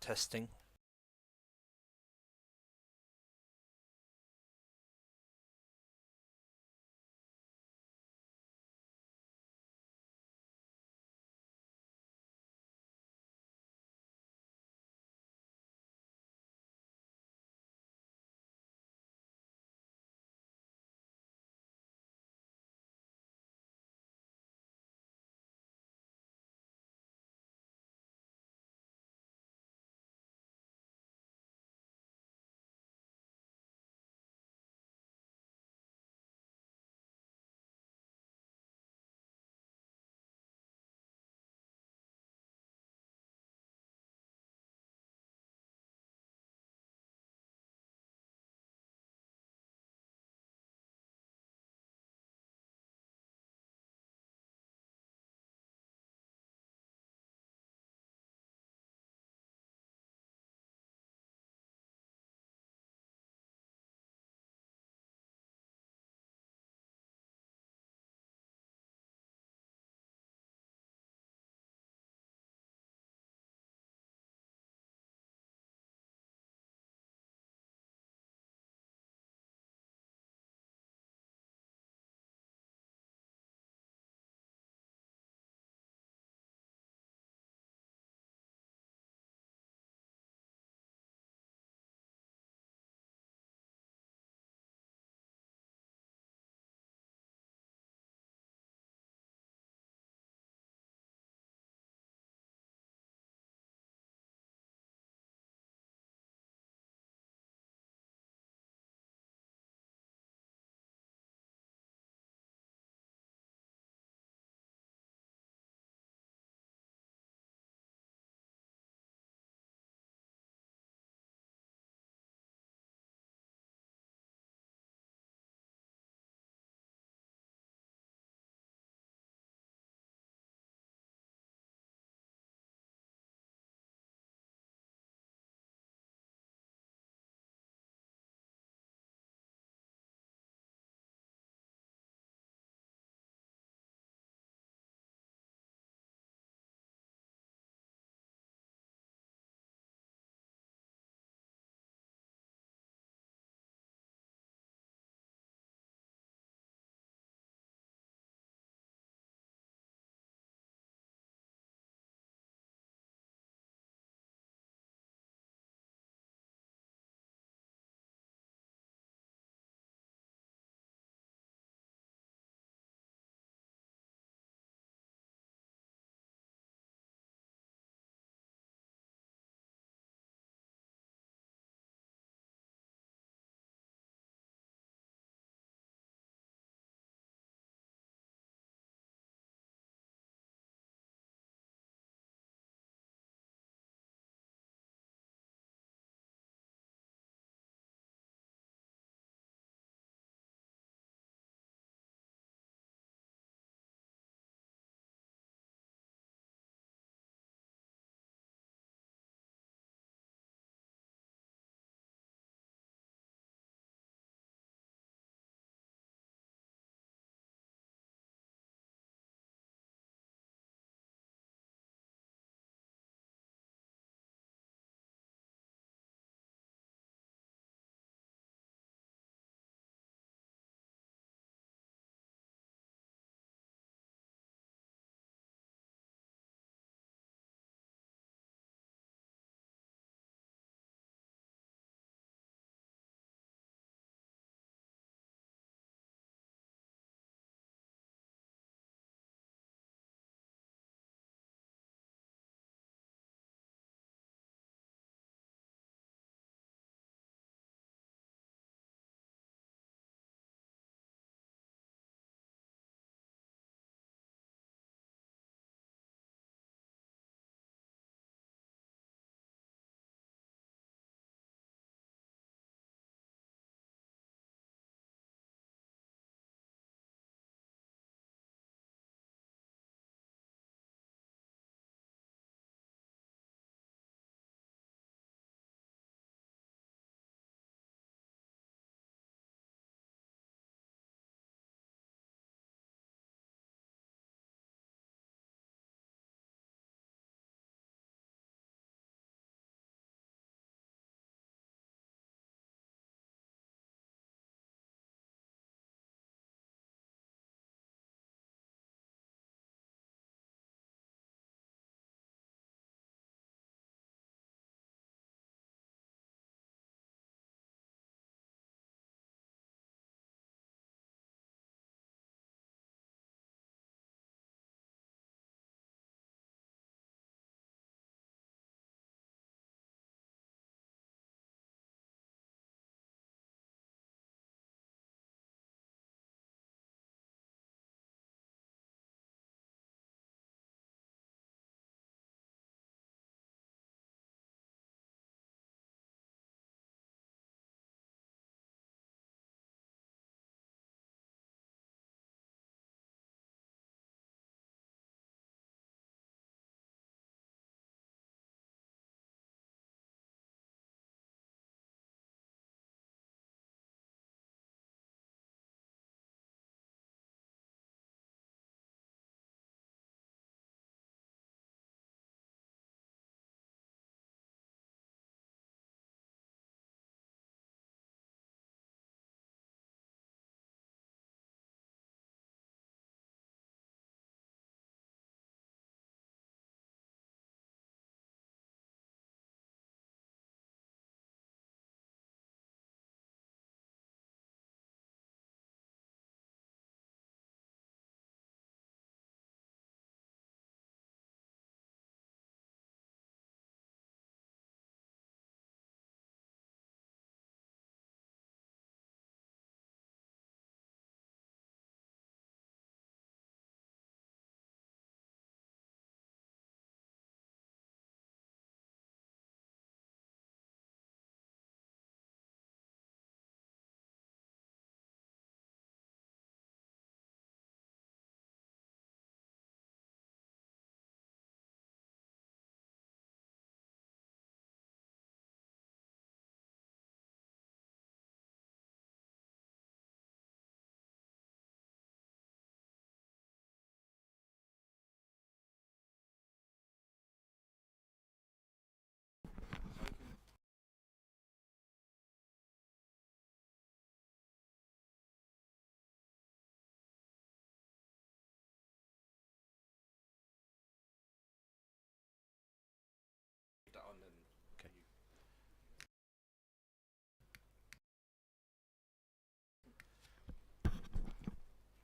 testing.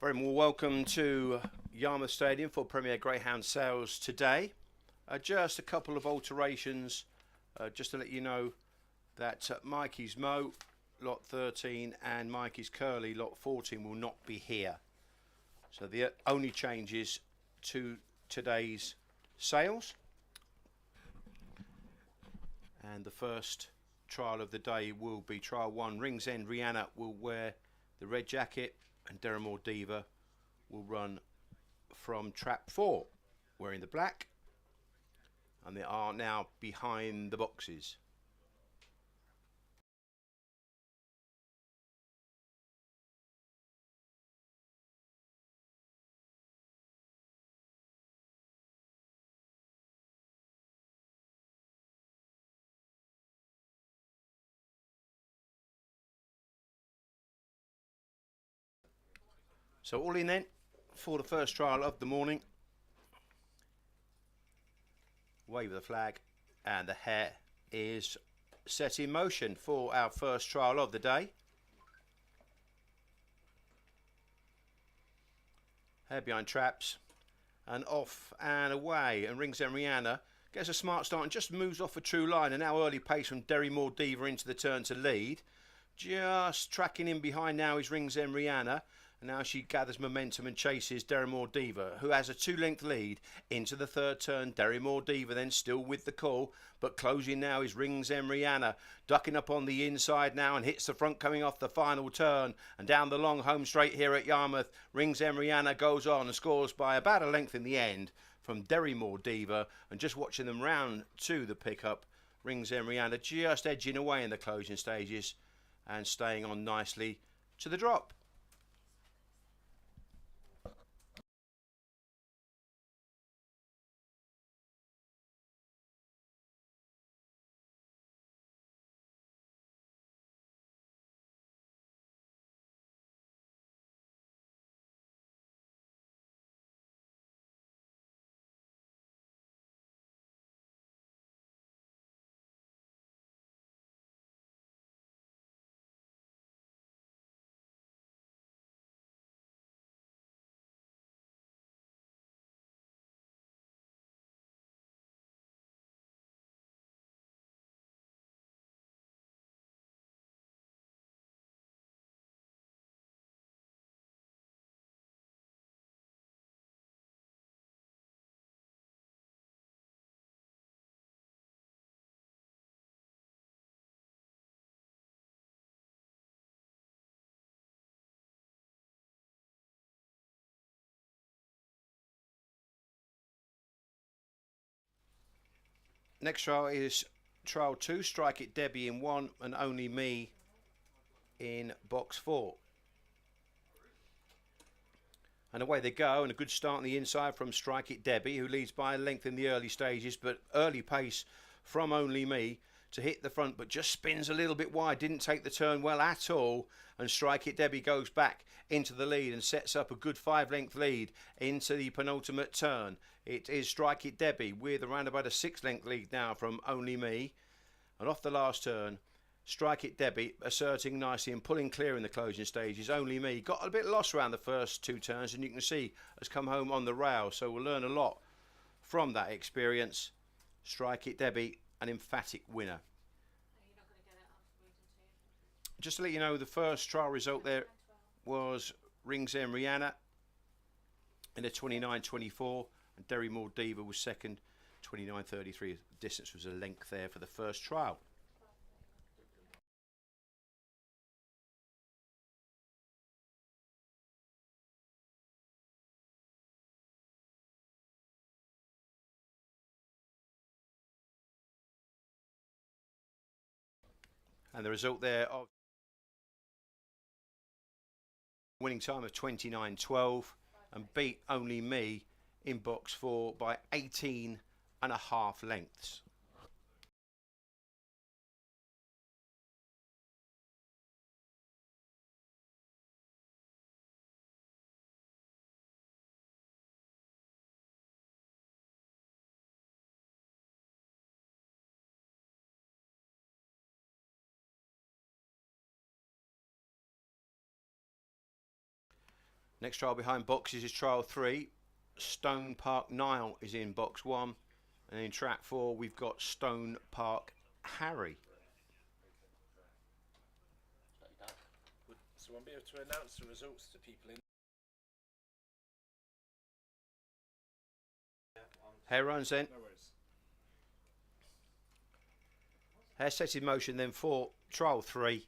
Very well, welcome to Yarmouth Stadium for Premier Greyhound sales today. Just a couple of alterations, just to let you know that Mikey's Mo, lot 13, and Mikey's Curly, lot 14, will not be here. So the only changes to today's sales. And the first trial of the day will be trial 1. Rings End Rihanna will wear the red jacket, and Deramore Diva will run from trap 4 wearing the black, and they are now behind the boxes. So all in then for the first trial of the morning. Wave of the flag, and the hare is set in motion for our first trial of the day. Hare behind traps, and off and away, and Rings End Rihanna gets a smart start and just moves off a true line, and now early pace from Deramore Diva into the turn to lead. Just tracking in behind now is Rings End Rihanna. And now she gathers momentum and chases Deramore Diva, who has a 2-length lead into the third turn. Deramore Diva then still with the call, but closing now is Rings End Rihanna, ducking up on the inside now and hits the front coming off the final turn. And down the long home straight here at Yarmouth, Rings End Rihanna goes on and scores by about a length in the end from Deramore Diva. And just watching them round to the pickup, Rings End Rihanna just edging away in the closing stages and staying on nicely to the drop. Next trial is trial 2, Strike It Debbie in 1 and Only Me in box 4. And away they go, and a good start on the inside from Strike It Debbie, who leads by a length in the early stages, but early pace from Only Me to hit the front, but just spins a little bit wide, didn't take the turn well at all, and Strike It Debbie goes back into the lead and sets up a good 5-length lead into the penultimate turn. It is Strike It Debbie with around about a 6-length lead now from Only Me, and off the last turn, Strike It Debbie asserting nicely and pulling clear in the closing stages. Only Me got a bit lost around the first 2 turns, and you can see has come home on the rail, so we'll learn a lot from that experience. Strike It Debbie, an emphatic winner. Just to let you know, the first trial result there was Rings End Rihanna in a 29.24, and Deramore Diva was second, 29.33. The distance was a length there for the first trial. And the result there of winning time of 29.12 and beat Only Me in box 4 by 18.5 lengths. Next trial behind boxes is trial 3. Stone Park Nile is in box 1. And in track 4 we've got Stone Park Harry. Would someone be able to announce the results to people in? Hair runs then. No worries. Hair set in motion then for trial 3.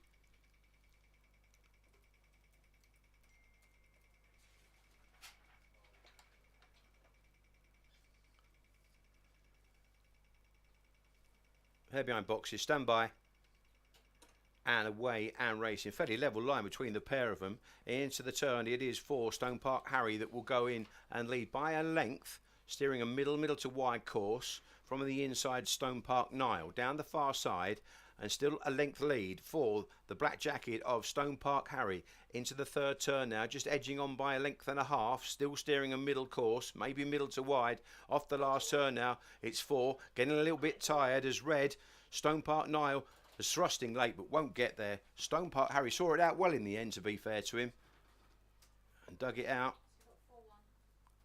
Hair behind boxes, stand by. And away and racing. Fairly level line between the pair of them. Into the turn it is for Stone Park Harry that will go in and lead by a length, steering a middle to wide course from the inside Stone Park Nile. Down the far side and still a length lead for the black jacket of Stone Park Harry. Into the third turn now, just edging on by a length and a half, still steering a middle course, maybe middle to wide. Off the last turn now, it's 4, getting a little bit tired as red. Stone Park Nile is thrusting late but won't get there. Stone Park Harry saw it out well in the end, to be fair to him, and dug it out.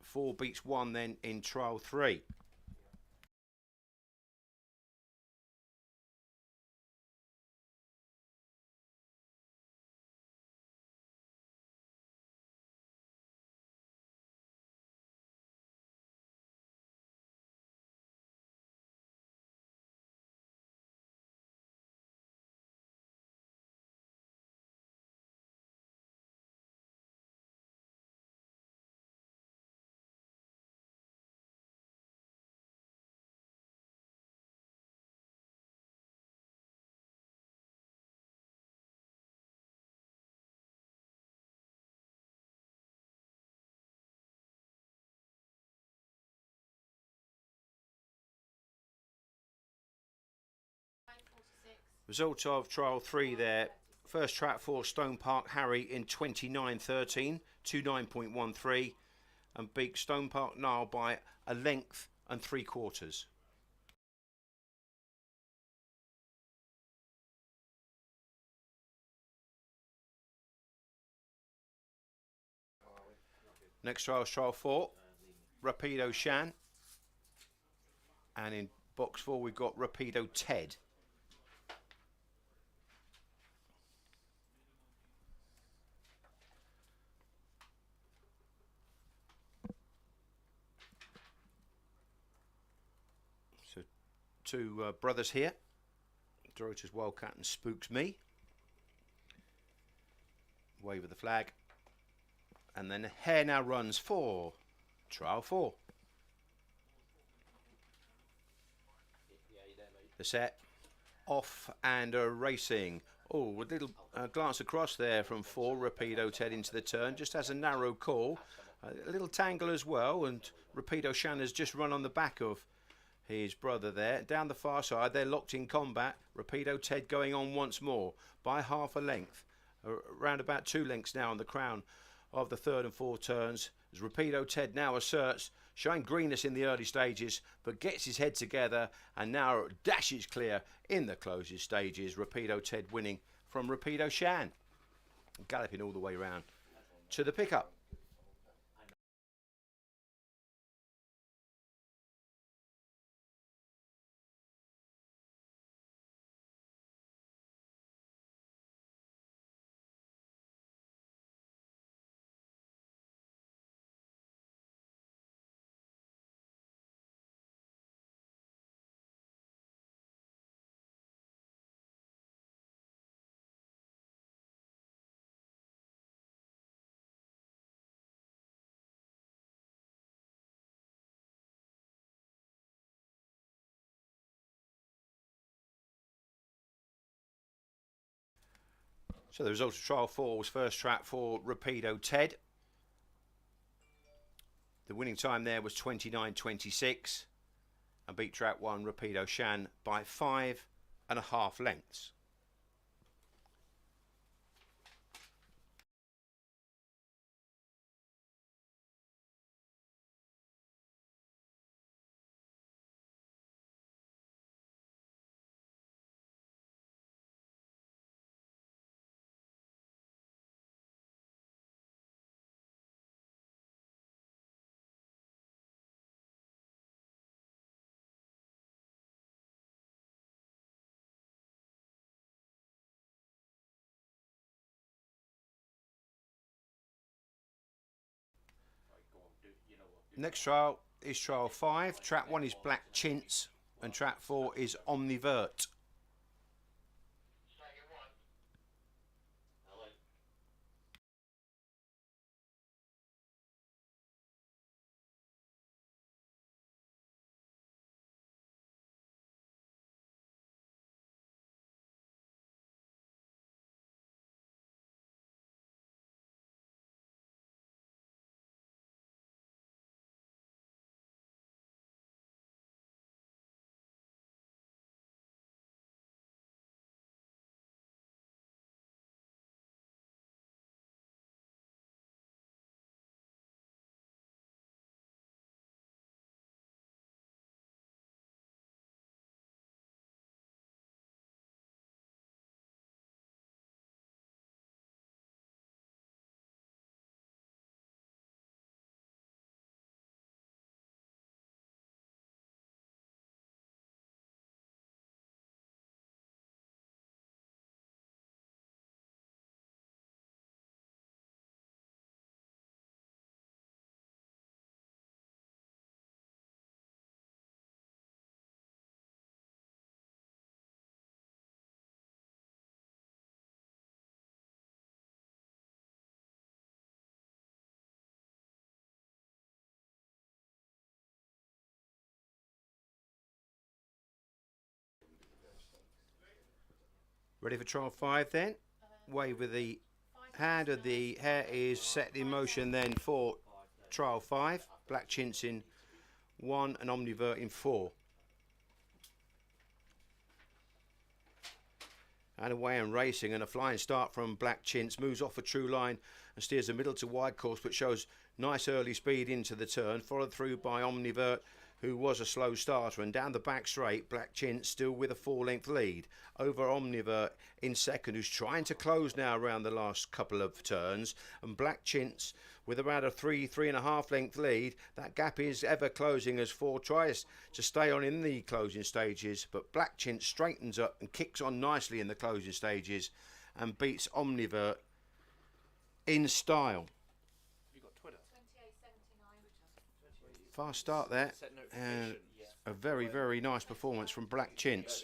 4 beats 1 then in trial 3. Result of trial 3 there. First track for Stone Park Harry in 29.13, 29.13, and beat Stone Park Nile by a length and 3/4. Next trial is trial 4, Rapido Shan, and in box 4 we've got Rapido Ted. So 2 brothers here, Dorothy's Wildcat and Spooks Me. Wave of the flag, and then Hare now runs for trial 4. The set, off and racing. Oh, a little glance across there from 4, Rapido Ted into the turn, just has a narrow call. A little tangle as well, and Rapido Shan has just run on the back of his brother there. Down the far side, they're locked in combat. Rapido Ted going on once more by half a length. Around about 2 lengths now on the crown of the third and fourth turns. As Rapido Ted now asserts, showing greenness in the early stages, but gets his head together and now dashes clear in the closest stages. Rapido Ted winning from Rapido Shan, galloping all the way round to the pickup. So the result of trial 4 was first track for Rapido Ted. The winning time there was 29.26, and beat track 1 Rapido Shan by 5.5 lengths. Next trial is trial 5. Trap 1 is Black Chintz and trap 4 is Omnivert. Ready for trial 5 then? Wave with the hand of the hair is set in motion then for trial 5. Black Chintz in 1 and Omnivert in 4. And away and racing, and a flying start from Black Chintz, moves off a true line and steers a middle to wide course, but shows nice early speed into the turn, followed through by Omnivert, who was a slow starter, and down the back straight Black Chintz still with a 4-length lead over Omnivert in second, who's trying to close now around the last couple of turns, and Black Chintz with about a 3.5 length lead. That gap is ever closing as 4 tries to stay on in the closing stages, but Black Chintz straightens up and kicks on nicely in the closing stages and beats Omnivert in style. You got Twitter. Fast start there, and a very, very nice performance from Black Chintz.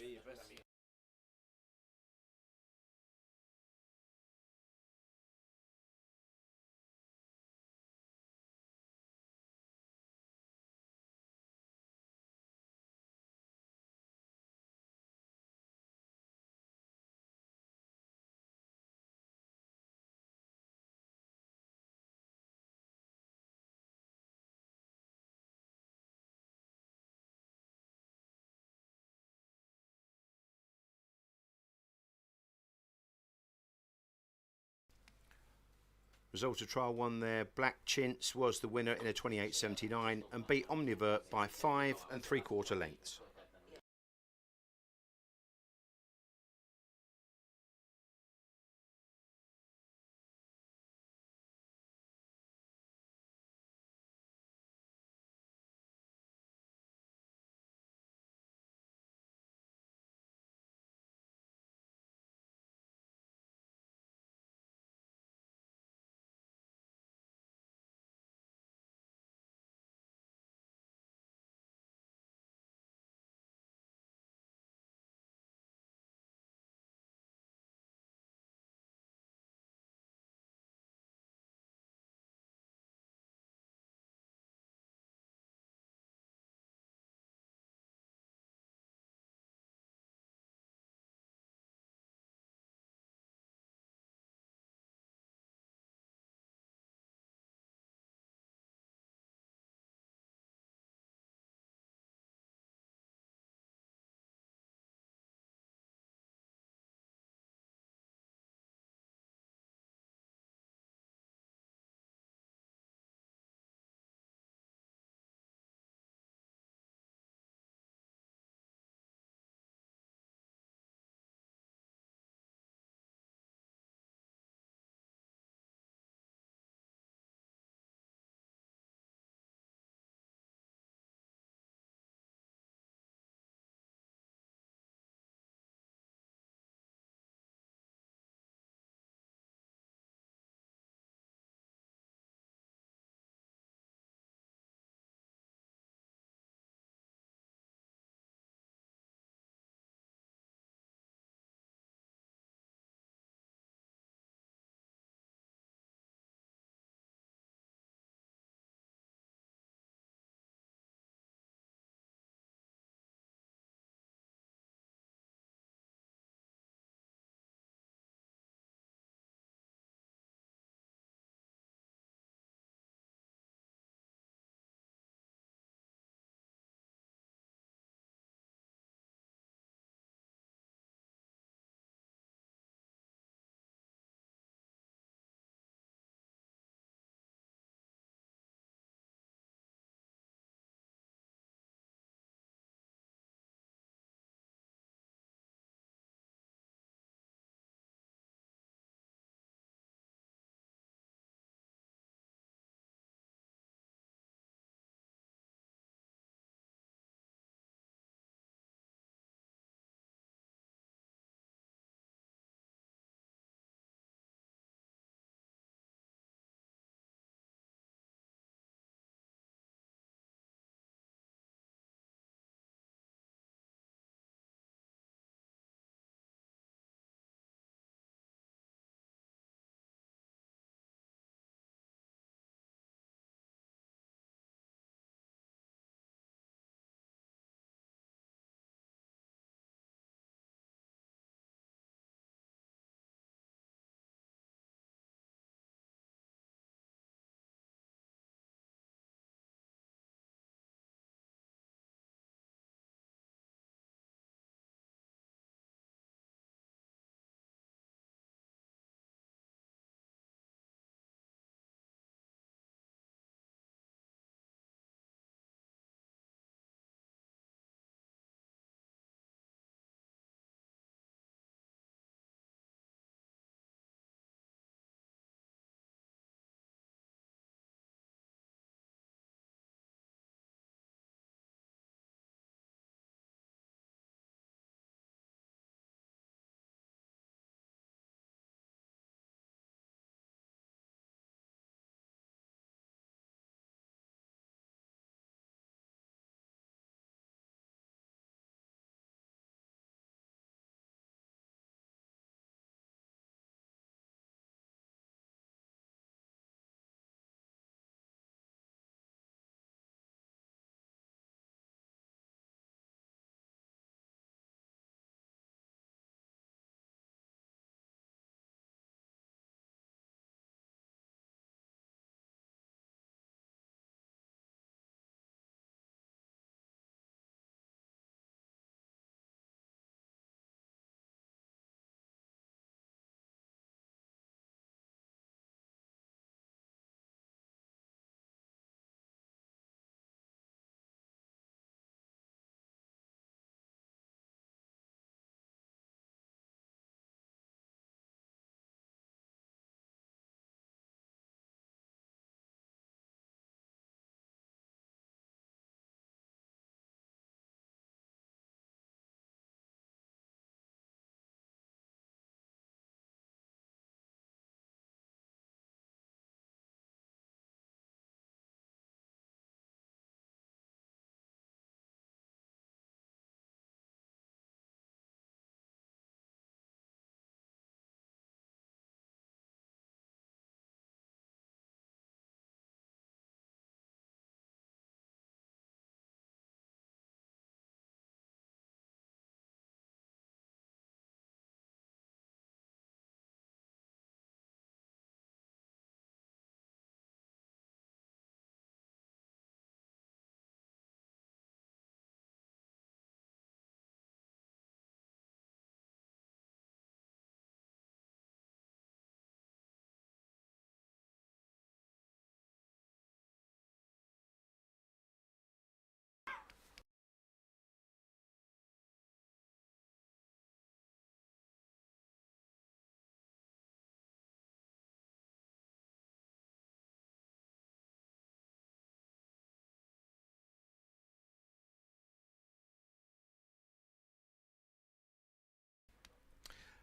Result of trial 1 there, Black Chintz was the winner in a 28.79 and beat Omnivert by 5 3/4 lengths.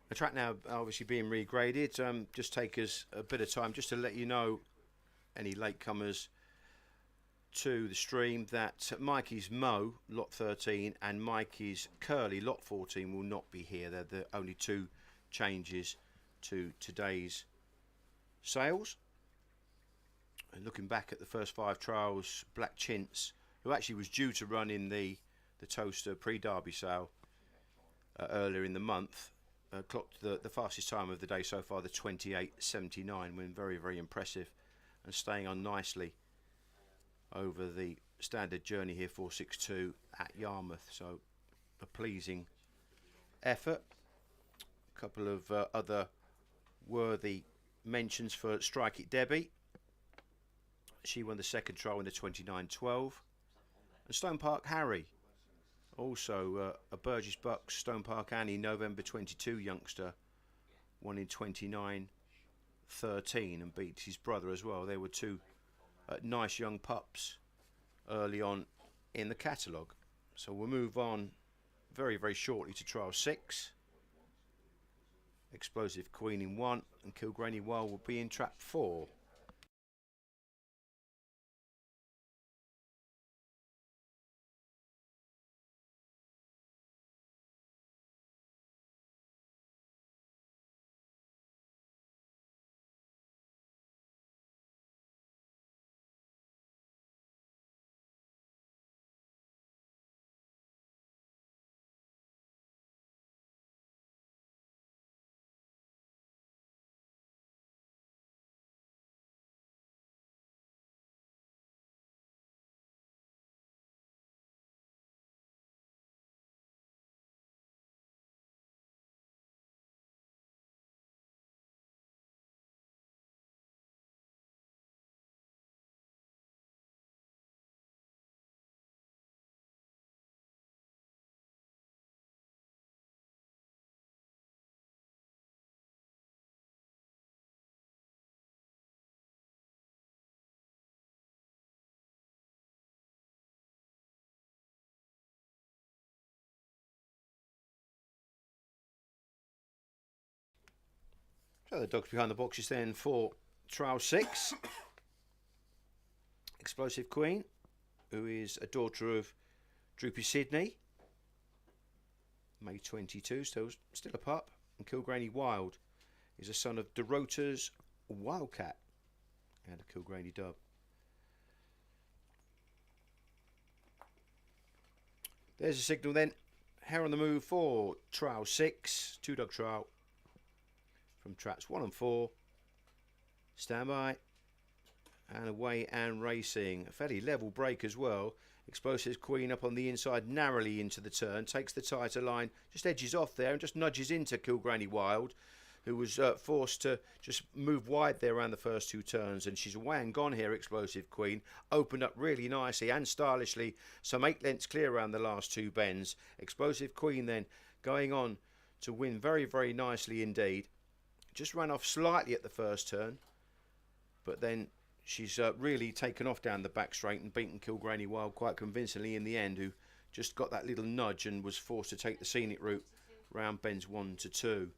The track now obviously being regraded. Just take us a bit of time just to let you know, any latecomers to the stream, that Mikey's Mo, lot 13, and Mikey's Curly, lot 14, will not be here. They're the only two changes to today's sales. And looking back at the first 5 trials, Black Chintz, who actually was due to run in the Toaster pre-Derby sale earlier in the month, clocked the fastest time of the day so far, the 28.79, when very, very impressive and staying on nicely over the standard journey here, 462 at Yarmouth. So a pleasing effort. A couple of other worthy mentions for Strike It Debbie. She won the second trial in the 29.12. And Stone Park Harry, also a Burgess Bucks Stone Park Annie November 22 youngster, won in 29.13 and beat his brother as well. They were two nice young pups early on in the catalogue. So we'll move on very, very shortly to trial 6. Explosive Queen in 1, and Kilgraney Wild will be in trap 4. So the dogs behind the boxes then for trial 6. Explosive Queen, who is a daughter of Droopy Sydney, May 22, still a pup. And Kilgraney Wild is a son of Dorota's Wildcat and a Kilgraney dub. There's a signal then. Hare on the move for trial 6, 2-dog trial from traps 1 and 4. Stand by. And away and racing. A fairly level break as well. Explosive Queen up on the inside, narrowly into the turn. Takes the tighter line, just edges off there and just nudges into Kilgraney Wild, who was forced to just move wide there around the first 2 turns. And she's away and gone here, Explosive Queen. Opened up really nicely and stylishly. Some 8 lengths clear around the last 2 bends. Explosive Queen then going on to win very, very nicely indeed. Just ran off slightly at the first turn, but then she's really taken off down the back straight and beaten Kilgraney Wild quite convincingly in the end, who just got that little nudge and was forced to take the scenic route round bends 1 to 2.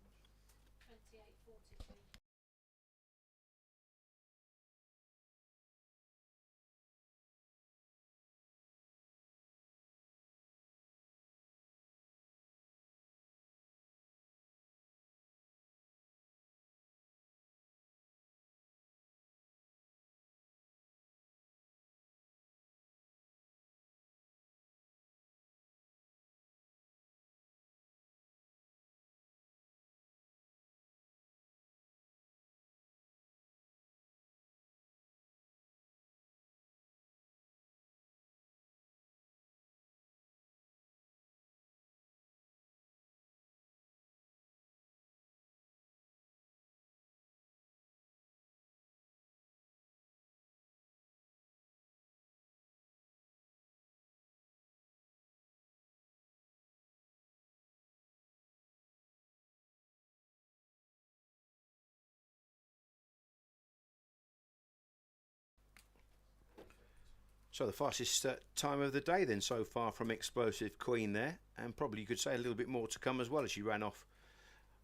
So the fastest time of the day then so far from Explosive Queen there, and probably you could say a little bit more to come as well, as she ran off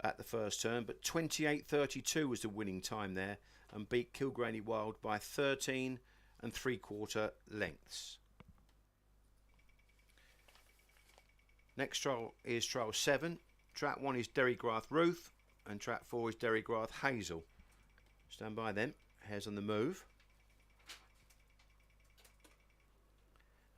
at the first turn, but 28.32 was the winning time there and beat Kilgraney Wild by 13 3/4 lengths. Next trial is trial 7. Track 1 is Derrygrath Ruth and track 4 is Derrygrath Hazel. Stand by then, hares on the move.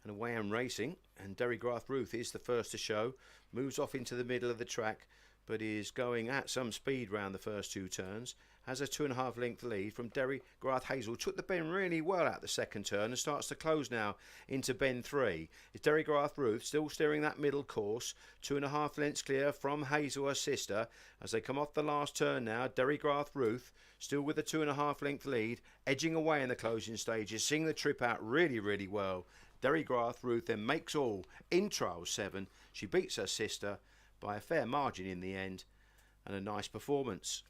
And away and racing, and Derrygrath Ruth is the first to show, moves off into the middle of the track but is going at some speed round the first 2 turns, has a 2.5 length lead from Derrygrath Hazel, took the bend really well at the second turn and starts to close now into bend 3. It's Derrygrath Ruth still steering that middle course, 2.5 lengths clear from Hazel, her sister, as they come off the last turn now. Derrygrath Ruth still with a 2.5 length lead, edging away in the closing stages, seeing the trip out really well. Derrygrath Ruth then makes all in trial 7. She beats her sister by a fair margin in the end, and a nice performance.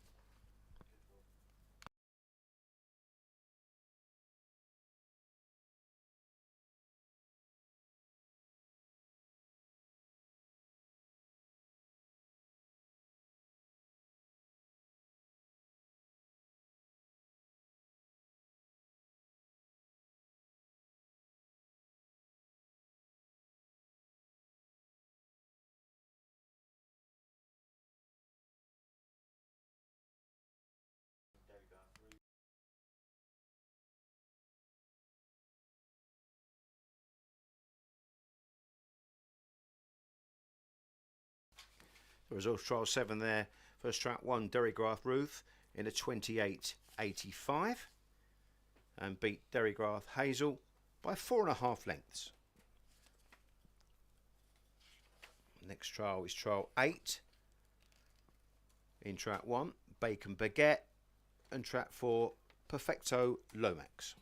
The results trial 7 there. First track 1, Derrygrath Ruth in a 28.85 and beat Derrygrath Hazel by 4.5 lengths. Next trial is trial 8. In track 1, Bacon Baguette, and track 4, Perfecto Lomax.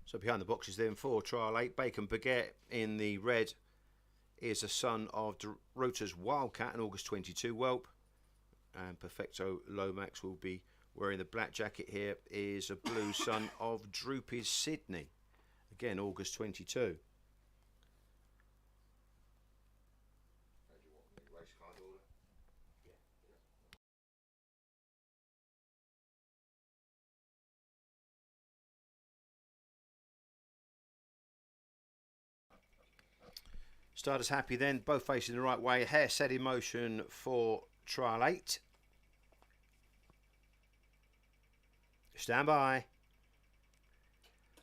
So behind the boxes then for trial 8, Bacon Baguette in the red is a son of Rota's Wildcat, an August 22 whelp, and Perfecto Lomax will be wearing the black jacket here, is a blue son of Droopy's Sydney, again August 22. Starters happy then, both facing the right way. Hare set in motion for trial 8. Stand by.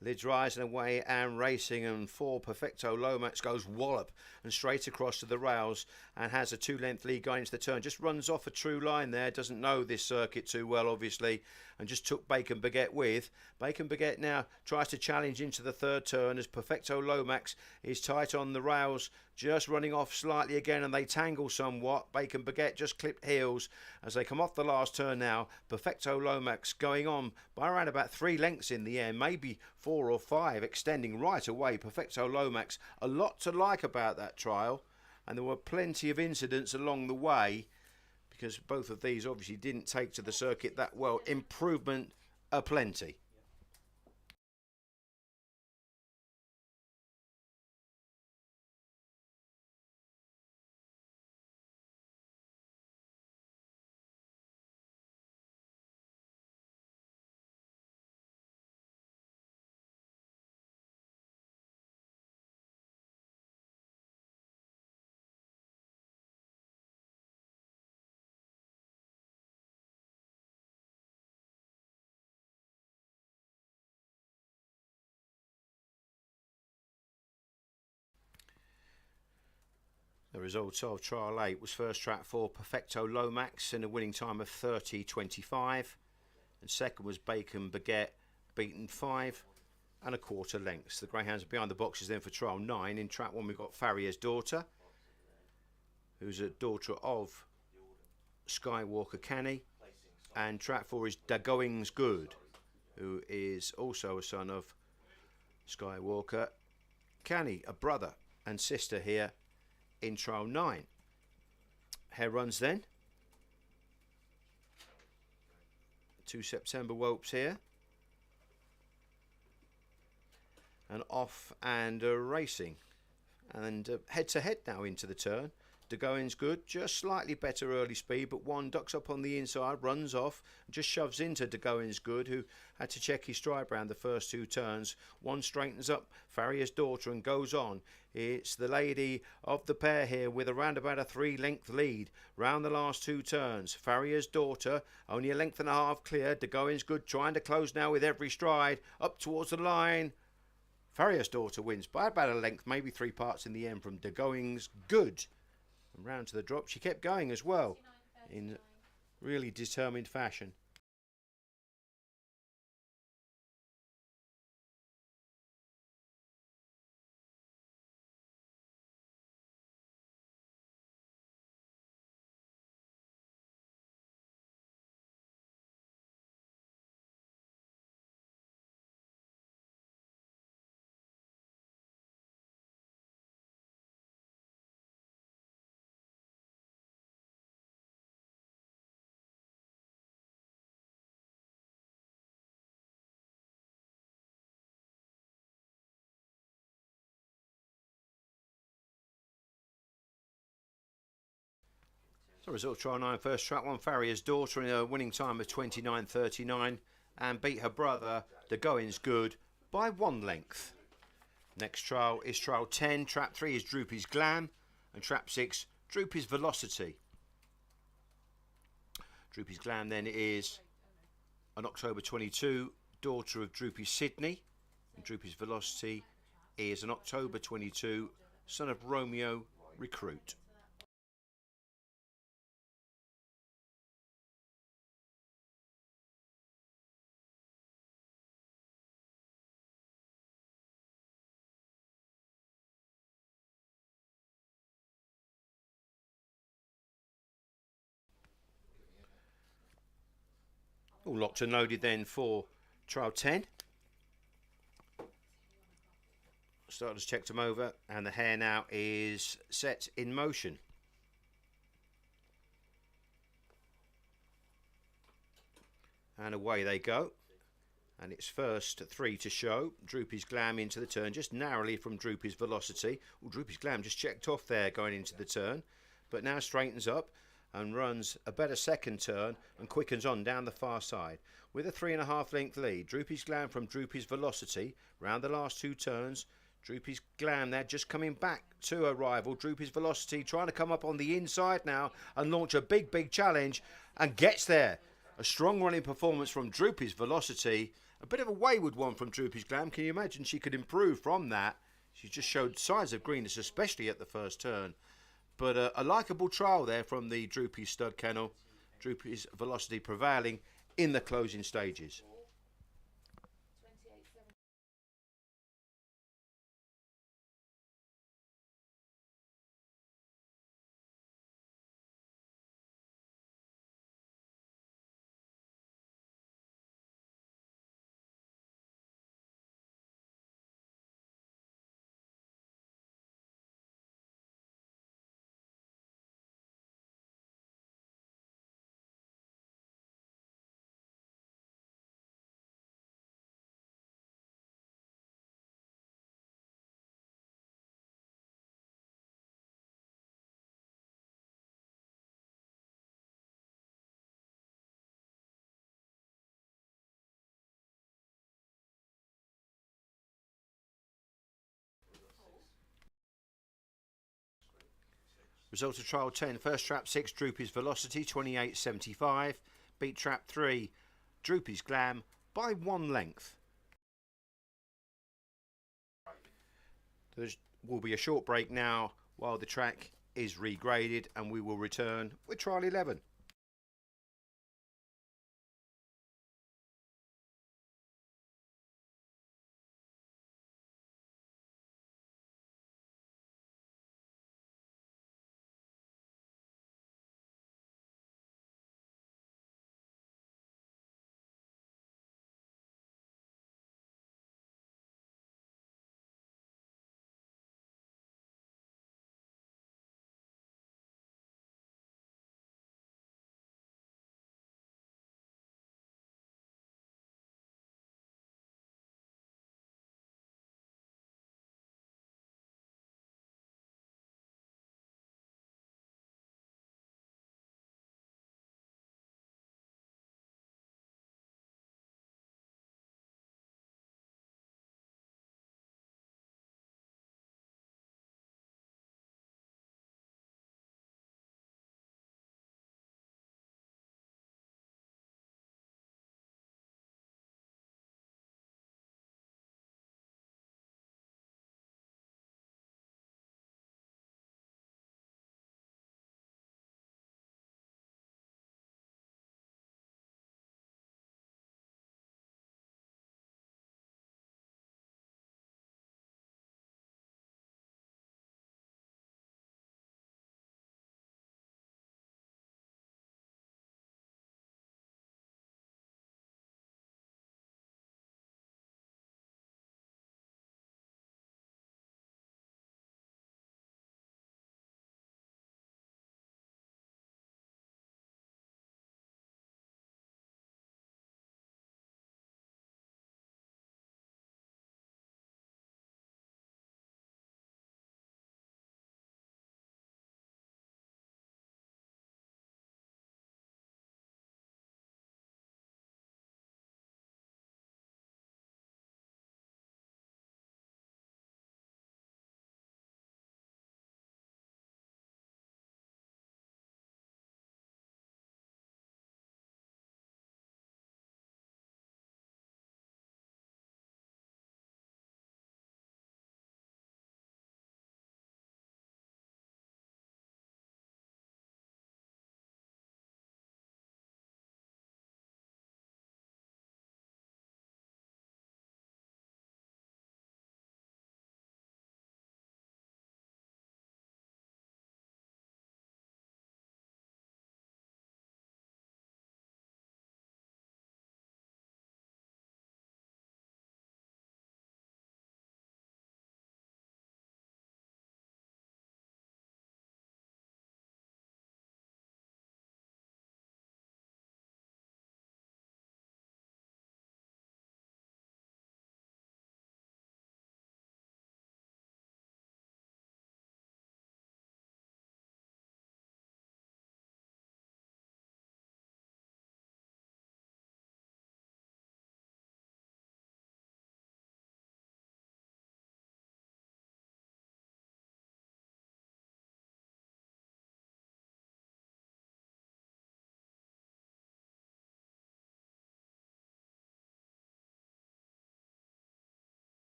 Lids rising away and racing, and 4 Perfecto Lomax goes wallop and straight across to the rails and has a 2-length lead going into the turn. Just runs off a true line there, doesn't know this circuit too well obviously, and just took Bacon Baguette with. Bacon Baguette now tries to challenge into the third turn as Perfecto Lomax is tight on the rails, just running off slightly again, and they tangle somewhat. Bacon Baguette just clipped heels as they come off the last turn now. Perfecto Lomax going on by around about 3 lengths in the end, maybe 4 or 5, extending right away. Perfecto Lomax, a lot to like about that trial, and there were plenty of incidents along the way because both of these obviously didn't take to the circuit that well. Improvement aplenty. The result of trial 8 was first trap 4 Perfecto Lomax in a winning time of 30.25, and second was Bacon Baguette, beaten 5 1/4 lengths. The greyhounds are behind the boxes then for trial 9. In trap 1 we've got Farrier's Daughter, who's a daughter of Skywalker Canny, and trap 4 is Da Going's Good, who is also a son of Skywalker Canny, a brother and sister here in trial 9. Hare runs then. 2 September whelps here. And off and racing. And head to head now into the turn. De Going's Good, just slightly better early speed, but one ducks up on the inside, runs off, and just shoves into De Going's Good, who had to check his stride round the first 2 turns. One straightens up Farrier's Daughter and goes on. It's the lady of the pair here with around about a 3-length lead round the last 2 turns. Farrier's Daughter only a length and a half clear. De Going's Good trying to close now with every stride up towards the line. Farrier's Daughter wins by about a length, maybe 3 parts in the end from De Going's Good. And round to the drop, she kept going as well in really determined fashion. So result trial 9, first trap 1 Farrier's Daughter in a winning time of 29.39 and beat her brother De Going's Good by 1 length. Next trial is trial 10, trap 3 is Droopy's Glam, and trap 6 Droopy's Velocity. Droopy's Glam then is an October 22 daughter of Droopy Sydney, and Droopy's Velocity is an October 22 son of Romeo Recruit. All locked and loaded then for trial 10. Starters checked them over and the hare now is set in motion. And away they go. And it's first 3 to show. Droopy's Glam into the turn, just narrowly from Droopy's Velocity. Well, Droopy's Glam just checked off there going into the turn, but now straightens up and runs a better second turn and quickens on down the far side with a 3.5 length lead. Droopy's Glam from Droopy's Velocity round the last 2 turns. Droopy's Glam there just coming back to her rival. Droopy's Velocity trying to come up on the inside now and launch a big challenge and gets there. A strong running performance from Droopy's Velocity. A bit of a wayward one from Droopy's Glam. Can you imagine she could improve from that? She just showed signs of greenness, especially at the first turn. But a likeable trial there from the Droopy stud kennel. Droopy's Velocity prevailing in the closing stages. Result of trial 10. First trap 6, Droopy's Velocity, 28.75. Beat trap 3, Droopy's Glam by 1 length. There will be a short break now while the track is regraded, and we will return with trial 11.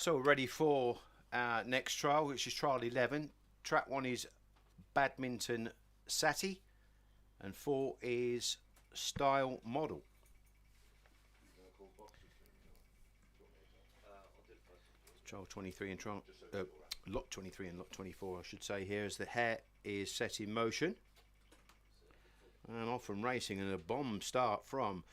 So we're ready for our next trial, which is trial 11. Track 1 is Badminton Sati, and 4 is Style Model. Trial 23 and trial, lot 23 and lot 24, I should say here, as the hare is set in motion. And off from racing, and a bomb start from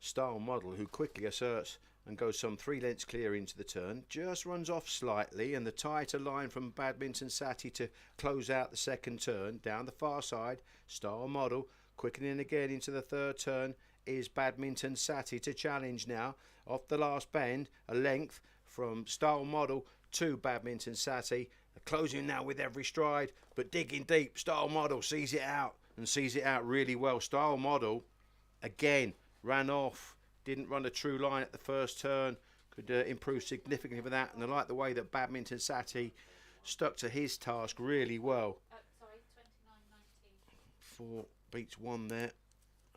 Style Model, who quickly asserts and goes some 3 lengths clear into the turn. Just runs off slightly, and the tighter line from Badminton Sati to close out the second turn. Down the far side, Style Model quickening again into the third turn is Badminton Sati to challenge now. Off the last bend, a length from Style Model to Badminton Sati. Closing now with every stride, but digging deep. Style Model sees it out, and sees it out really well. Style Model again ran off, didn't run a true line at the first turn, could improve significantly for that, and I like the way that Badminton Sati stuck to his task really well. Sorry, 29.19. 4 beats 1 there,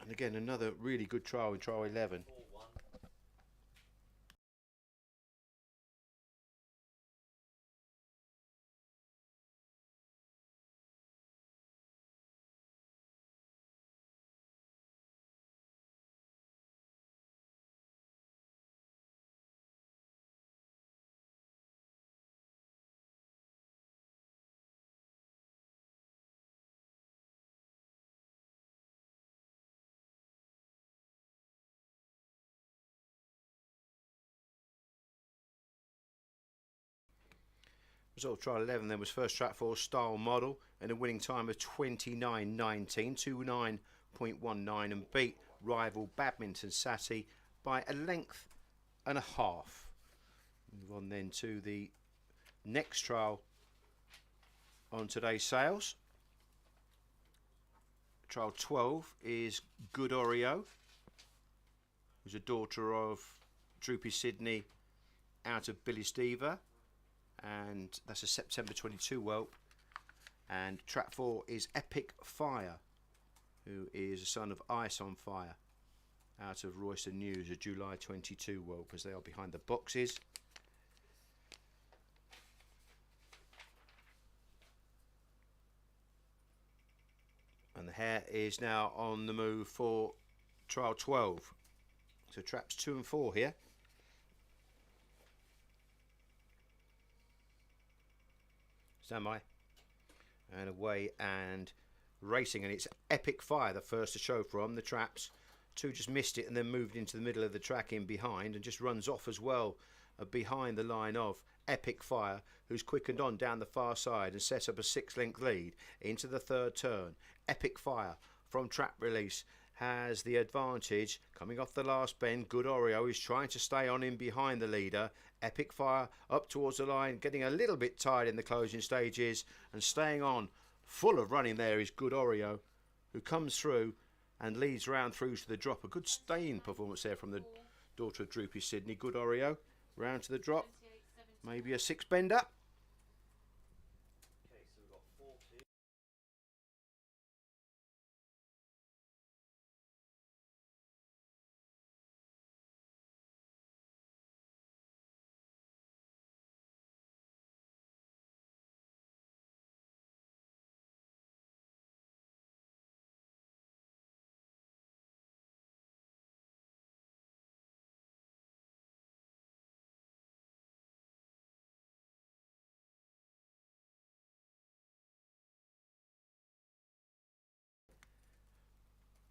and again another really good trial in trial 11. Result of trial 11 then was first track for Style Model, and a winning time of 29.19, 29.19, and beat rival Badminton Sati by a length and a half. Move on then to the next trial on today's sales. Trial 12 is Good Oreo, who's a daughter of Droopy Sydney out of Billisdever, and that's a September 22 whelp. And track 4 is Epic Fire, who is a son of Ice on Fire out of Royston News, a July 22 whelp, as they are behind the boxes. And the hare is now on the move for trial 12. So traps 2 and 4 here. Stand by. And away and racing, and it's Epic Fire, the first to show from the traps. 2 just missed it and then moved into the middle of the track in behind, and just runs off as well behind the line of Epic Fire, who's quickened on down the far side and set up a 6-length lead into the third turn. Epic Fire from trap release has the advantage coming off the last bend. Good Oreo is trying to stay on in behind the leader. Epic Fire up towards the line, getting a little bit tired in the closing stages, and staying on full of running there is Good Oreo, who comes through and leads round through to the drop. A good staying performance there from the daughter of Droopy Sydney. Good Oreo round to the drop, maybe a 6-bender.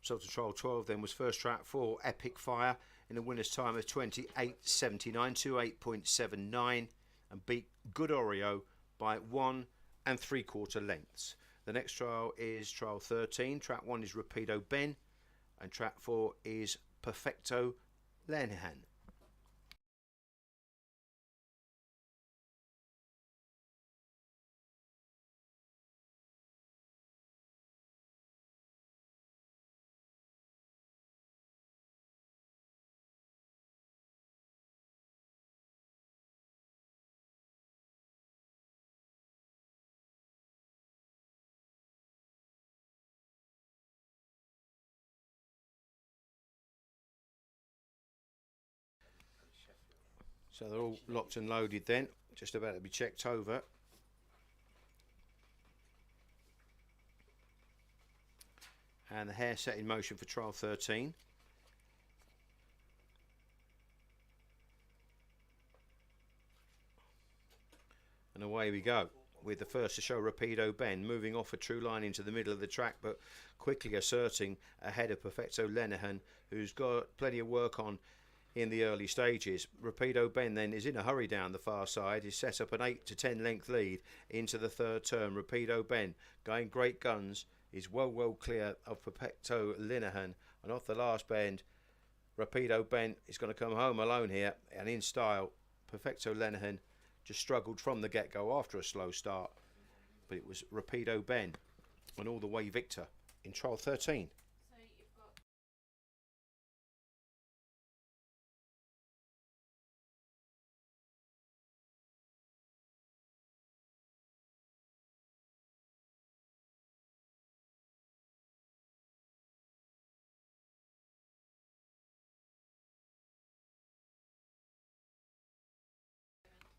So to trial 12 then was first track for Epic Fire in a winner's time of 28.79, 28.79, and beat Good Oreo by 1 3/4 lengths. The next trial is trial 13. Track 1 is Rapido Ben, and track 4 is Perfecto Lenihan. So they're all locked and loaded then, just about to be checked over. And the hare set in motion for trial 13. And away we go, with the first to show Rapido Ben, moving off a true line into the middle of the track, but quickly asserting ahead of Perfecto Lenihan, who's got plenty of work on in the early stages. Rapido Ben then is in a hurry down the far side. He's set up an 8 to 10 length lead into the third turn. Rapido Ben going great guns, is well clear of Perfecto Lenihan, and off the last bend Rapido Ben is going to come home alone here, and in style. Perfecto Lenihan just struggled from the get-go after a slow start, but it was Rapido Ben and all the way victor in trial 13. So you've got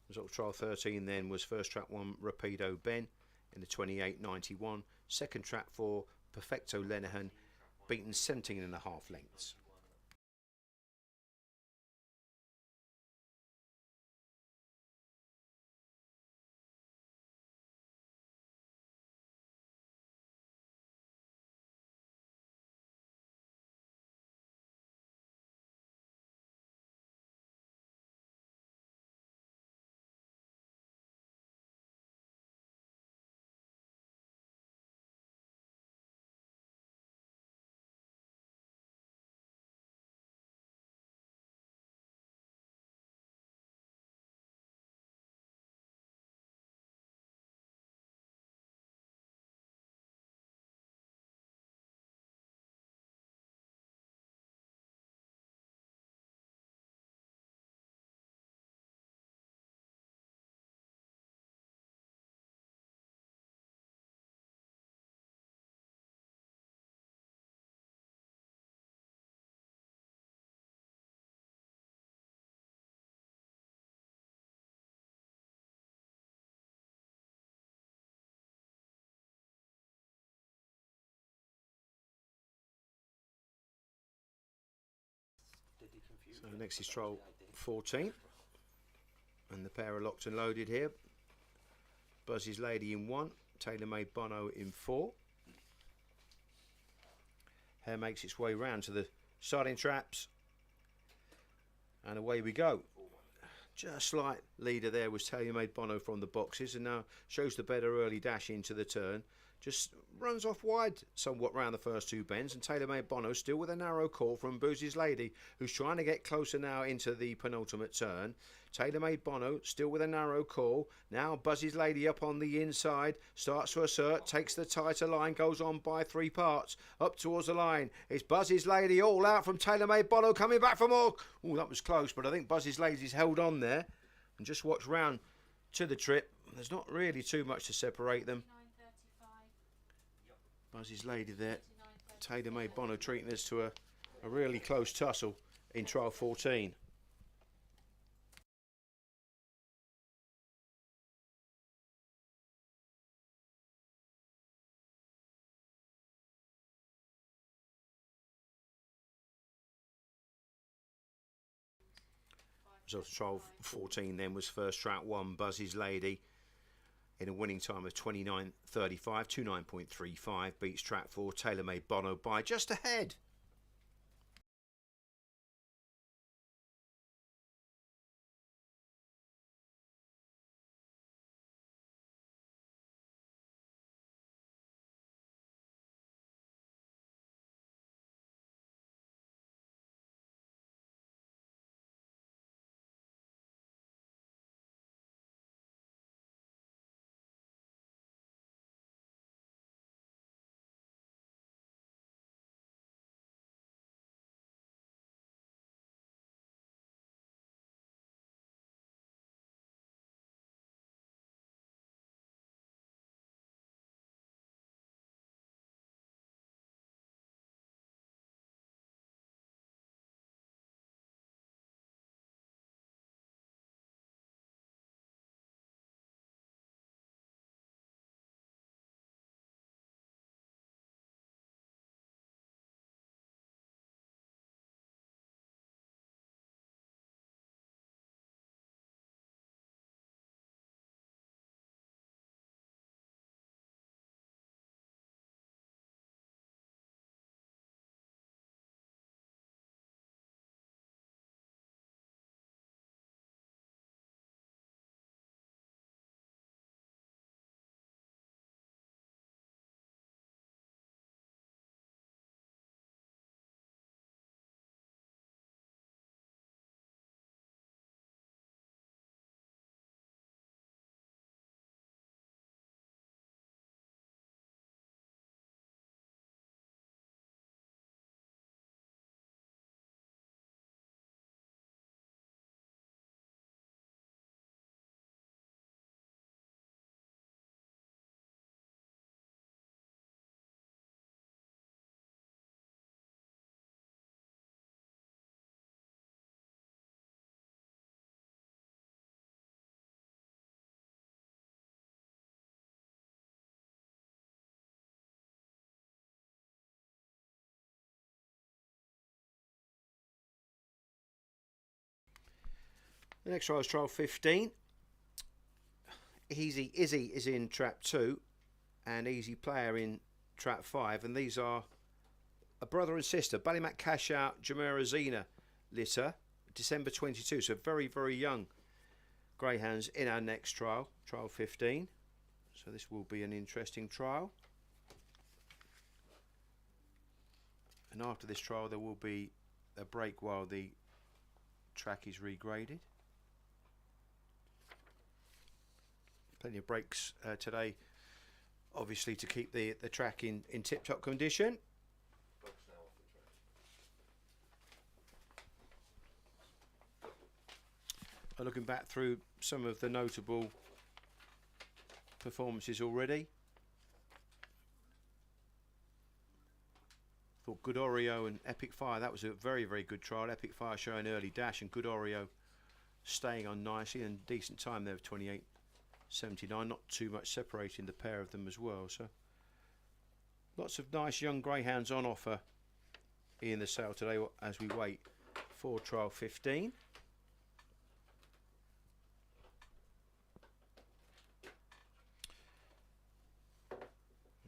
Result of trial 13 then was first trap 1 Rapido Ben in the 28.91. Second trap 4 Perfecto Lenihan, beaten 17.5 lengths. So next is trial 14, and the pair are locked and loaded here. Buzzy's Lady in 1, Tailor-Made Bono in 4. Hare makes its way round to the starting traps, and away we go. Just slight leader there was Tailor-Made Bono from the boxes, and now shows the better early dash into the turn. Just runs off wide somewhat round the first two bends, and Tailor-Made Bono still with a narrow call from Boozy's Lady, who's trying to get closer now into the penultimate turn. Tailor-Made Bono still with a narrow call. Now Buzzy's Lady up on the inside, starts to assert, takes the tighter line, goes on by 3 parts, up towards the line. It's Buzzy's Lady all out from Tailor-Made Bono, coming back for more. Oh, that was close, but I think Buzzy's Lady's held on there. And just watch round to the trip. There's not really too much to separate them. 9:35. Buzzy's Lady there. Tailor-Made Bono treating us to a really close tussle in trial 14. Result of trial 14 then was first trap 1 Buzzy's Lady in a winning time of 29.35, 29.35, beats trap 4 Tailor-Made Bono by just a head. The next trial is trial 15. Easy Izzy is in trap 2 and Easy Player in trap 5, and these are a brother and sister, Ballymac Cash Out, Jamera Zena litter, December 22, so very, very young greyhounds in our next trial, trial 15. So this will be an interesting trial. And after this trial there will be a break while the track is regraded. Plenty of breaks today, obviously, to keep the track in tip-top condition. Looking back through some of the notable performances already. Thought Good Oreo and Epic Fire, that was a very, very good trial. Epic Fire showing early dash and Good Oreo staying on nicely, and decent time there of 28.79, not too much separating the pair of them as well. So lots of nice young greyhounds on offer in the sale today as we wait for trial 15.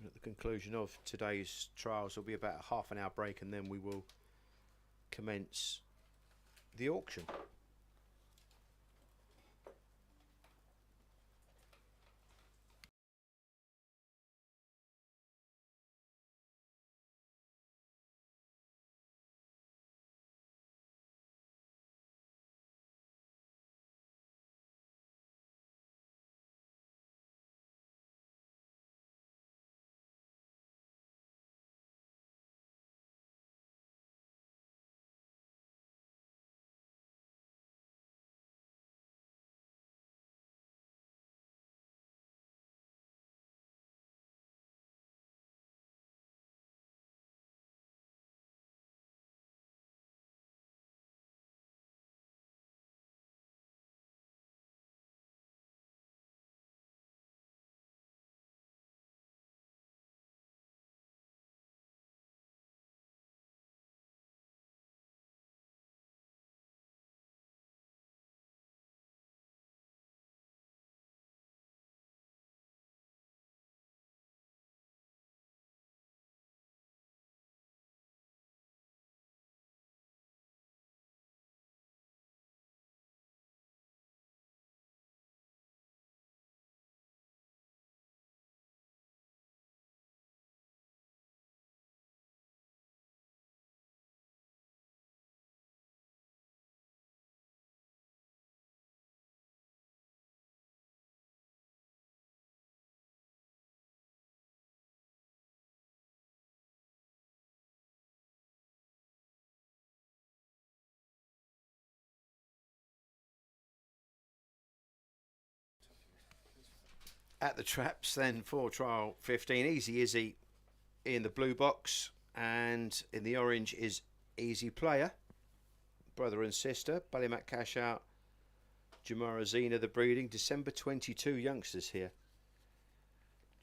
At the conclusion of today's trials will be about a half an hour break, and then we will commence the auction. At the traps then for trial 15, Easy Izzy in the blue box, and in the orange is Easy Player, brother and sister, Ballymac Cash Out, Jamara Zena, the breeding, December 22 youngsters here,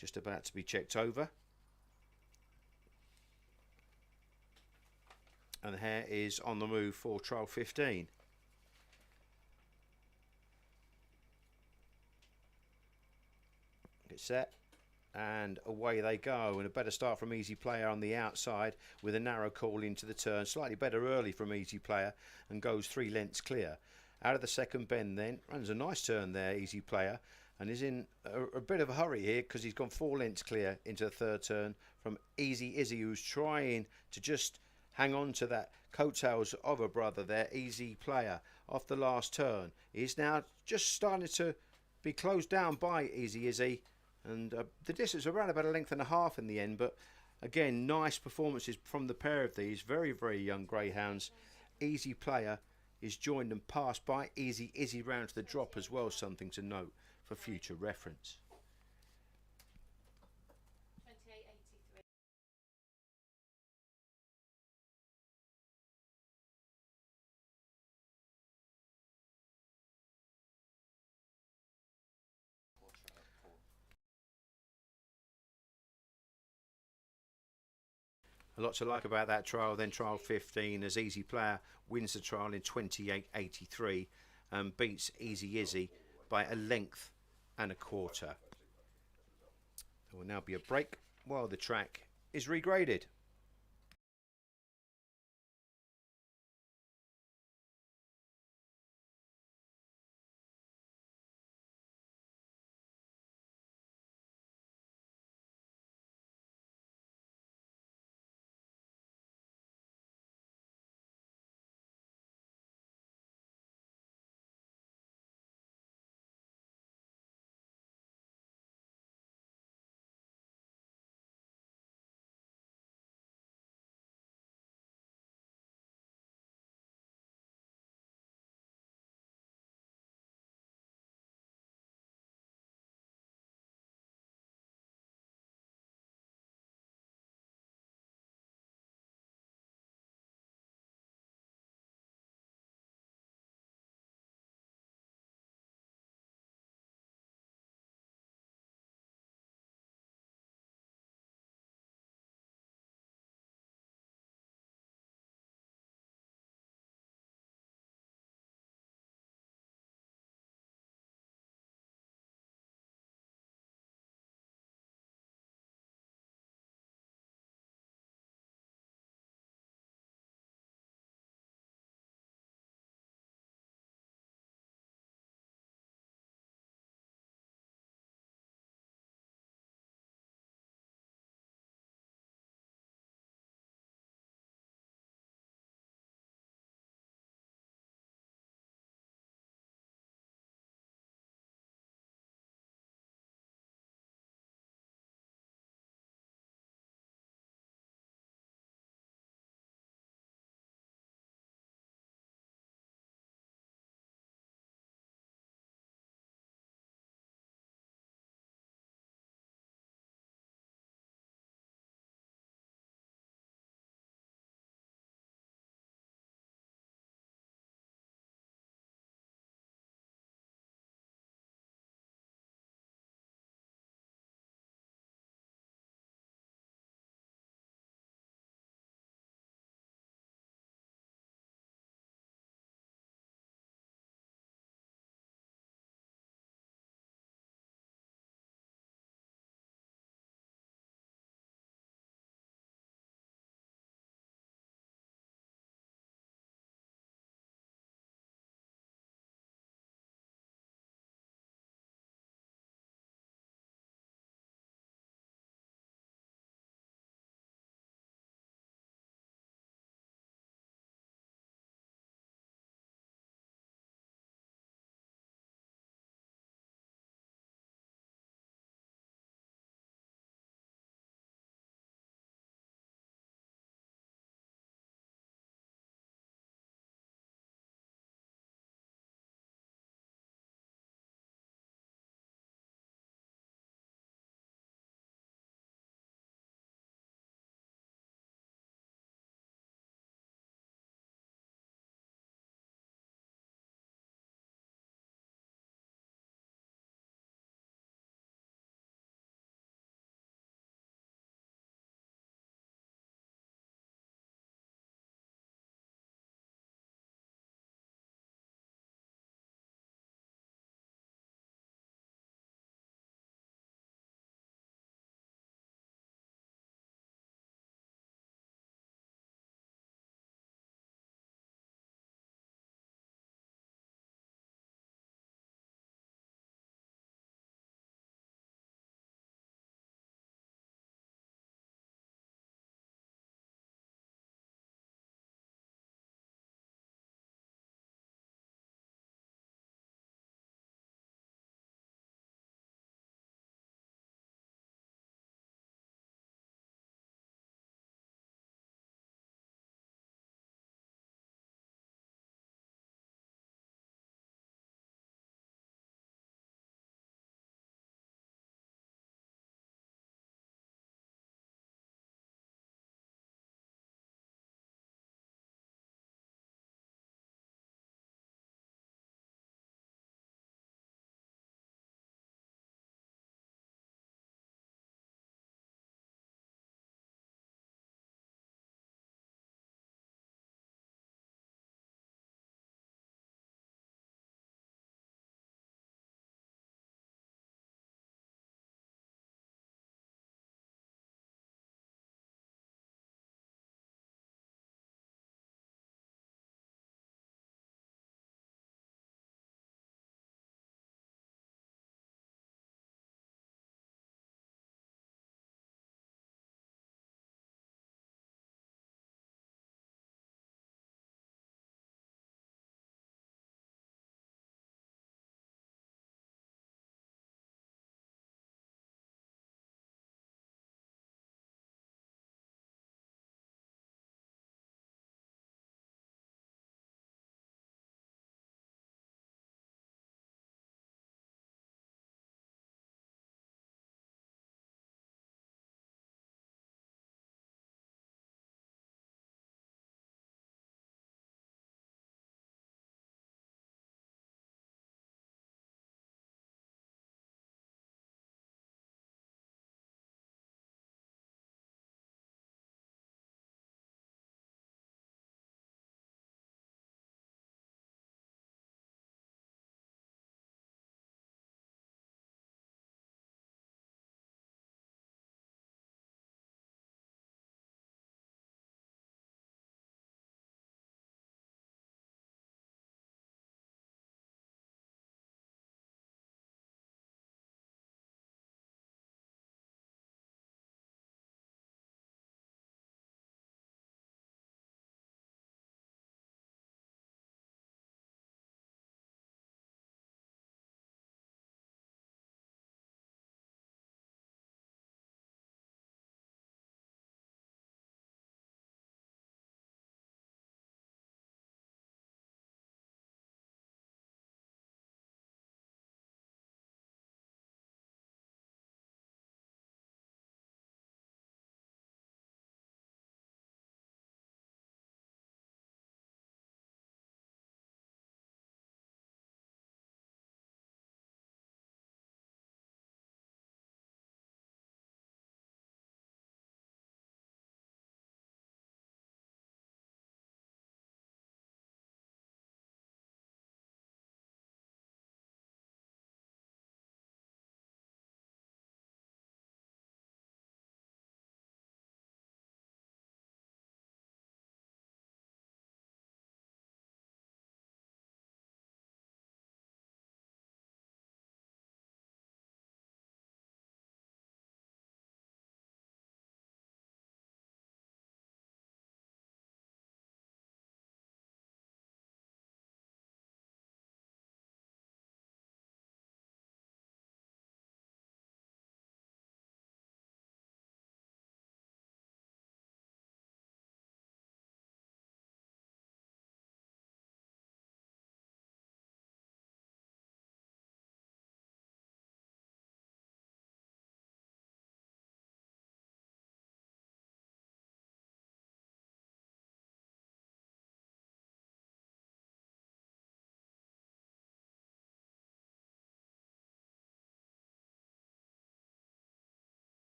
just about to be checked over. And the hare is on the move for trial 15. Get set, and away they go, and a better start from Easy Player on the outside with a narrow call into the turn, slightly better early from Easy Player, and goes 3 lengths clear. Out of the second bend then, runs a nice turn there, Easy Player, and is in a bit of a hurry here because he's gone 4 lengths clear into the third turn from Easy Izzy, who's trying to just hang on to that coattails of a brother there. Easy Player off the last turn is now just starting to be closed down by Easy Izzy. And the distance around about a length and a half in the end, but again, nice performances from the pair of these very, very young greyhounds. Easy Player is joined and passed by Easy Izzy round to the drop as well, something to note for future reference. 28.83. A lot to like about that trial. Then trial 15 as Easy Player wins the trial in 28.83, and beats Easy Izzy by a length and a quarter. There will now be a break while the track is regraded.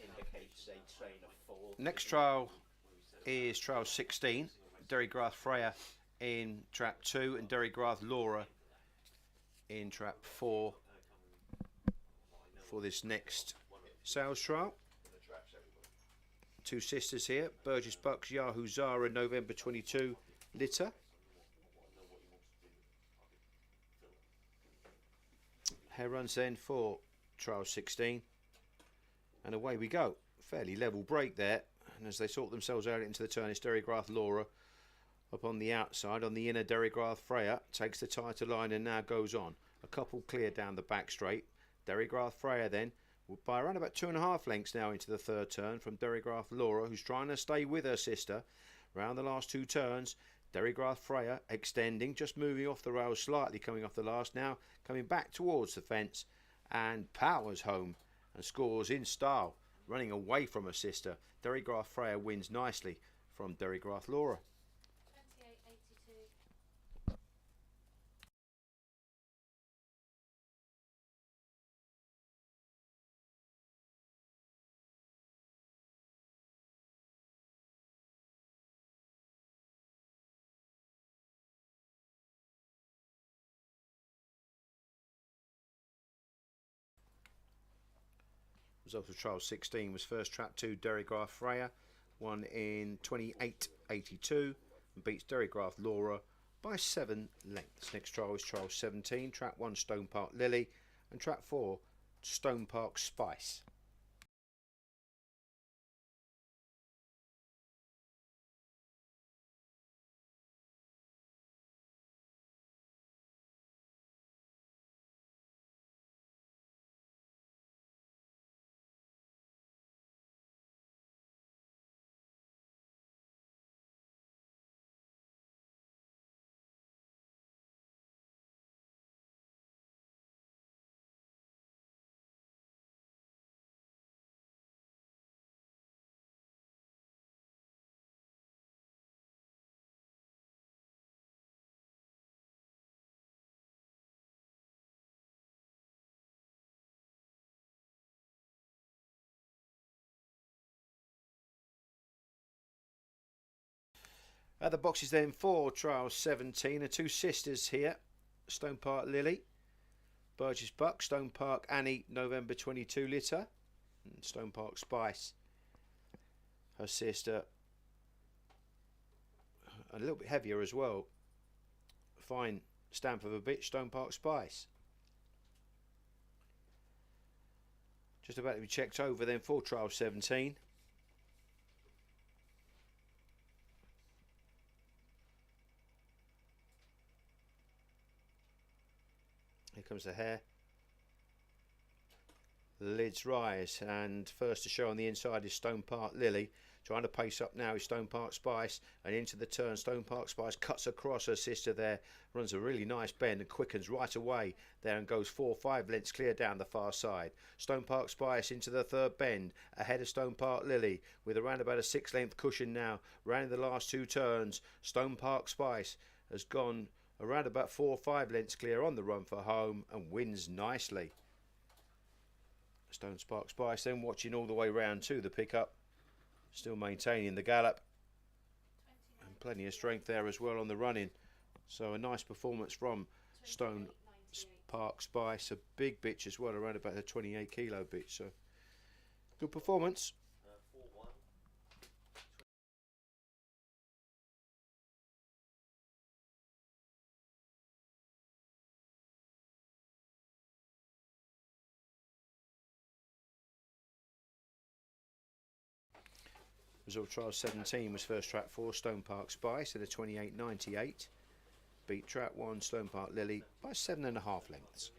indicates a train of 4. Next trial is trial 16. Derry Grath Freya in trap 2 and Derry Grath Laura in trap 4 for this next sales trial. Two sisters here, Burgess Bucks, Yahoo Zara, November 22 litter. Hare runs then for trial 16, and away we go. Fairly level break there, and as they sort themselves out into the turn, it's Derry Grath Laura up on the outside. On the inner, Derry Grath Freya takes the tighter line and now goes on. A couple clear down the back straight. Derry Grath Freya then by around about 2.5 lengths now into the third turn from Derry Grath Laura, who's trying to stay with her sister round the last 2 turns. Derry Grath Freya extending, just moving off the rails slightly, coming off the last now, coming back towards the fence and powers home and scores in style, running away from her sister. Derry Grath Freya wins nicely from Derry Grath Laura. 28.82. Result of trial 16 was first trap 2 Derry Grath Freya, won in 28.82 and beats Derry Grath Laura by 7 lengths. Next trial is trial 17, trap 1 Stone Park Lily and trap 4 Stone Park Spice. The boxes then for trial 17 are two sisters here, Stone Park Lily, Burgess Buck, Stone Park Annie, November 22 litter, and Stone Park Spice, her sister, a little bit heavier as well. Fine stamp of a bitch, Stone Park Spice. Just about to be checked over then for trial 17. Here comes the hare. Lids rise, and first to show on the inside is Stone Park Lily. Trying to pace up now is Stone Park Spice, and into the turn Stone Park Spice cuts across her sister there, runs a really nice bend and quickens right away there and goes 4 or 5 lengths clear down the far side. Stone Park Spice into the third bend ahead of Stone Park Lily with around about a 6 length cushion now round the last 2 turns. Stone Park Spice has gone around about 4 or 5 lengths clear on the run for home and wins nicely. Stone Park Spice then watching all the way round to the pickup, still maintaining the gallop and plenty of strength there as well on the running. So a nice performance from Stone Park Spice, a big bitch as well, around about a 28 kilo bitch, so good performance. Result trial 17 was first trap 4 Stone Park Spice at a 28.98. Beat trap 1 Stone Park Lily by 7.5 lengths.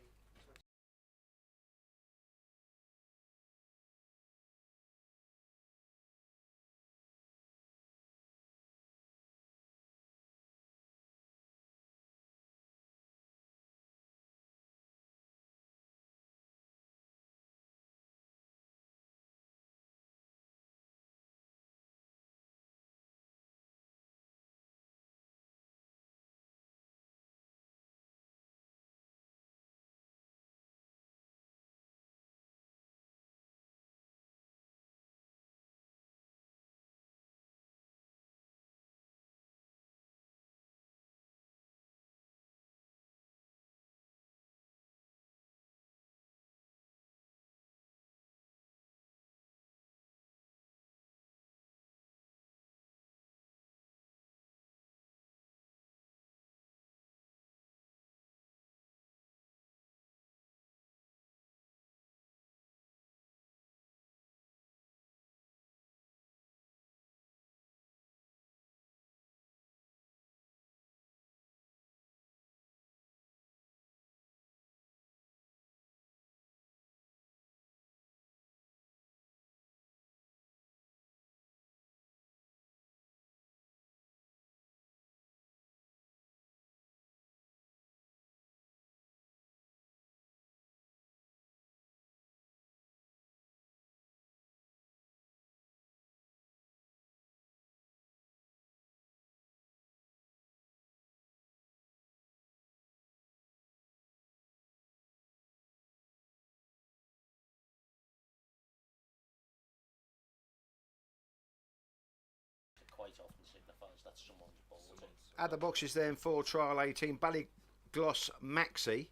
quite often signifies that someone's bought it. At the boxes then for trial 18, Ballygloss Maxi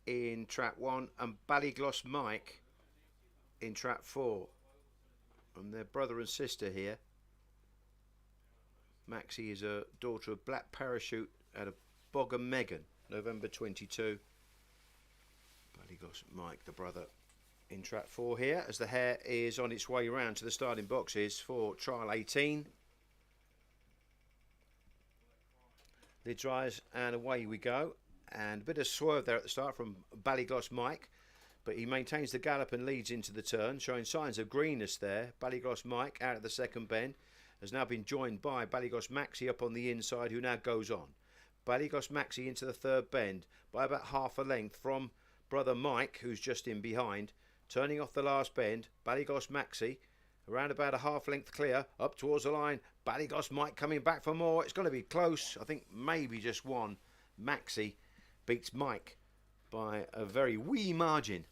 in trap 1 and Ballygloss Mike in trap 4. And their brother and sister here. Maxi is a daughter of Black Parachute out of Bogger Megan, November 22. Ballygloss Mike, the brother, in trap 4 here, as the hare is on its way round to the starting boxes for trial 18. Lids rise and away we go. And a bit of swerve there at the start from Ballygloss Mike, but he maintains the gallop and leads into the turn, showing signs of greenness there. Ballygloss Mike out of the second bend has now been joined by Ballygloss Maxi up on the inside, who now goes on. Ballygloss Maxi into the third bend by about half a length from brother Mike, who's just in behind. Turning off the last bend, Ballygloss Maxi around about a half length clear up towards the line. Ballygloss Mike coming back for more. It's going to be close. I think maybe just one. Maxi beats Mike by a very wee margin. 29.07.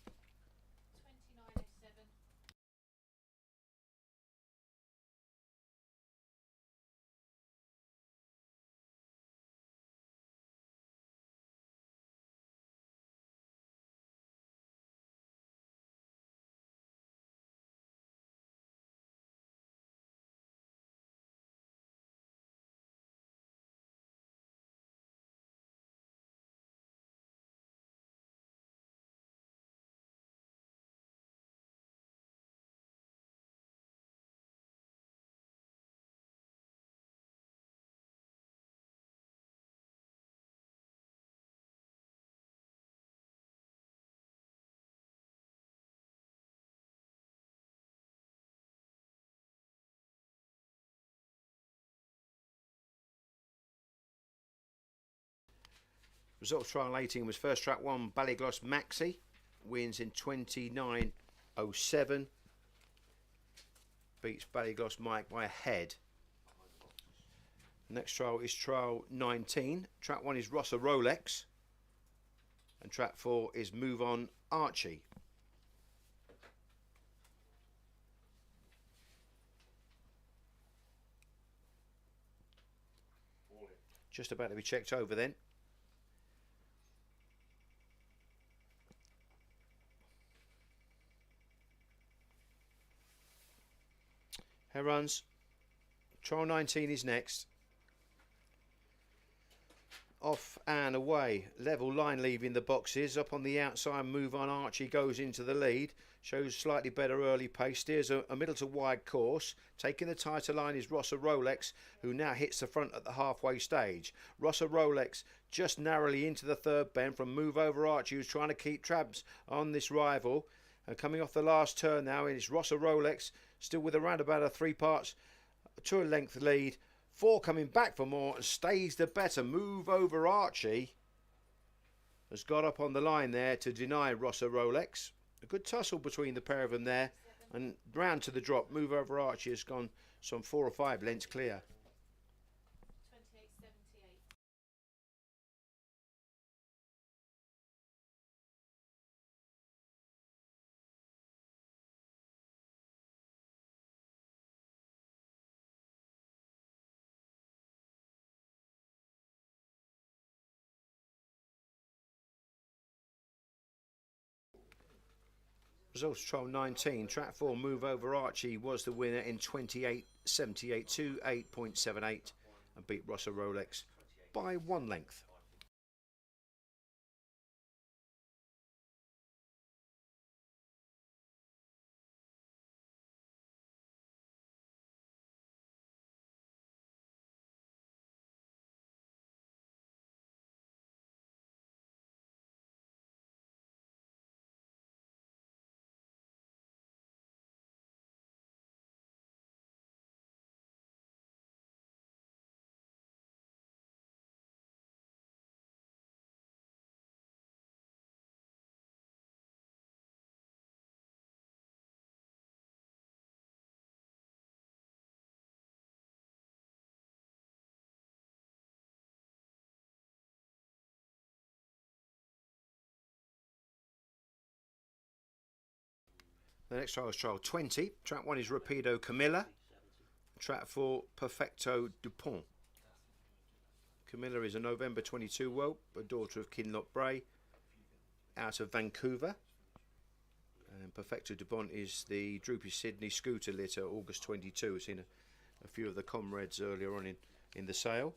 Result of trial 18 was first track 1, Ballygloss Maxi, wins in 29.07, beats Ballygloss Mike by a head. Next trial is trial 19. Track 1 is Rosser Rolex, and track 4 is Move On Archie. Just about to be checked over then. Hare runs. Trial 19 is next. Off and away. Level line leaving the boxes. Up on the outside, Move On Archie goes into the lead. Shows slightly better early pace. Steers a middle to wide course. Taking the tighter line is Rosser Rolex, who now hits the front at the halfway stage. Rosser Rolex just narrowly into the third bend from Move Over Archie, who's trying to keep tabs on this rival. And coming off the last turn now, it's Rosser Rolex, still with around about a 3 parts to a length lead. 4 coming back for more and stays the better. Move Over Archie has got up on the line there to deny Rosser Rolex. A good tussle between the pair of them there, and round to the drop. Move Over Archie has gone some 4 or 5 lengths clear. 28.78. Results trial 19. Track 4 Move Over Archie was the winner in 28.78 to 8.78 and beat Rosser Rolex by 1 length. The next trial is trial 20. Track 1 is Rapido Camilla. Track 4, Perfecto Dupont. Camilla is a November 22 whelp, a daughter of Kinloch Bray, out of Vancouver. And Perfecto Dupont is the Droopy Sydney scooter litter, August 22. We've seen a few of the comrades earlier on in the sale.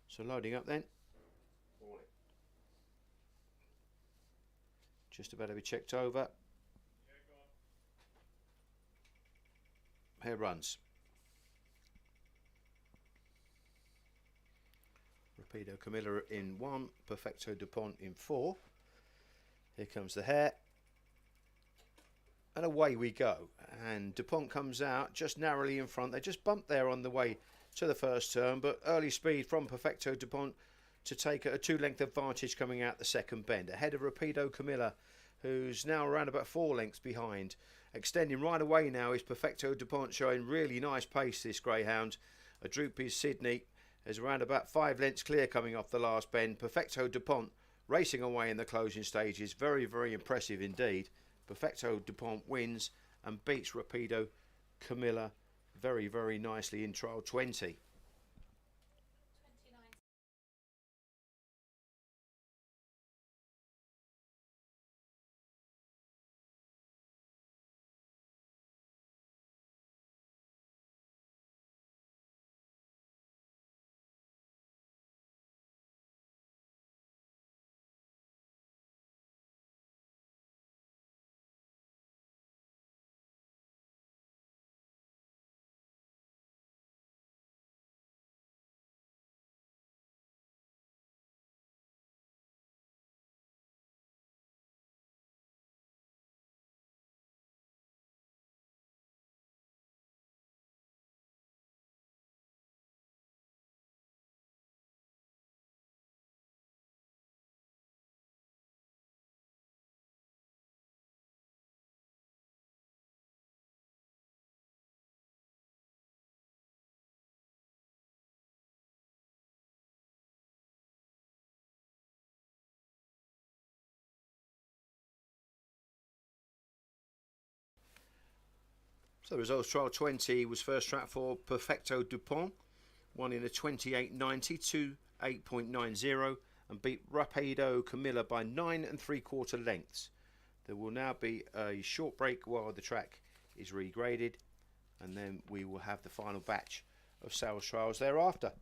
So loading up then. Just about to be checked over. Here runs. Rapido Camilla in 1, Perfecto Dupont in 4. Here comes the hare. And away we go. And Dupont comes out just narrowly in front. They just bumped there on the way to the first turn, but early speed from Perfecto Dupont to take a 2-length advantage coming out the second bend. Ahead of Rapido Camilla, who's now around about 4 lengths behind. Extending right away now is Perfecto Dupont, showing really nice pace, this Greyhound. A Droopy Sydney is around about 5 lengths clear coming off the last bend. Perfecto Dupont racing away in the closing stages. Very, very impressive indeed. Perfecto Dupont wins and beats Rapido Camilla very, very nicely in trial 20. 29. So the results, trial 20 was first track for Perfecto Dupont, won in a 28.90 to 8.90 and beat Rapido Camilla by 9 3/4 lengths. There will now be a short break while the track is regraded, and then we will have the final batch of sales trials thereafter.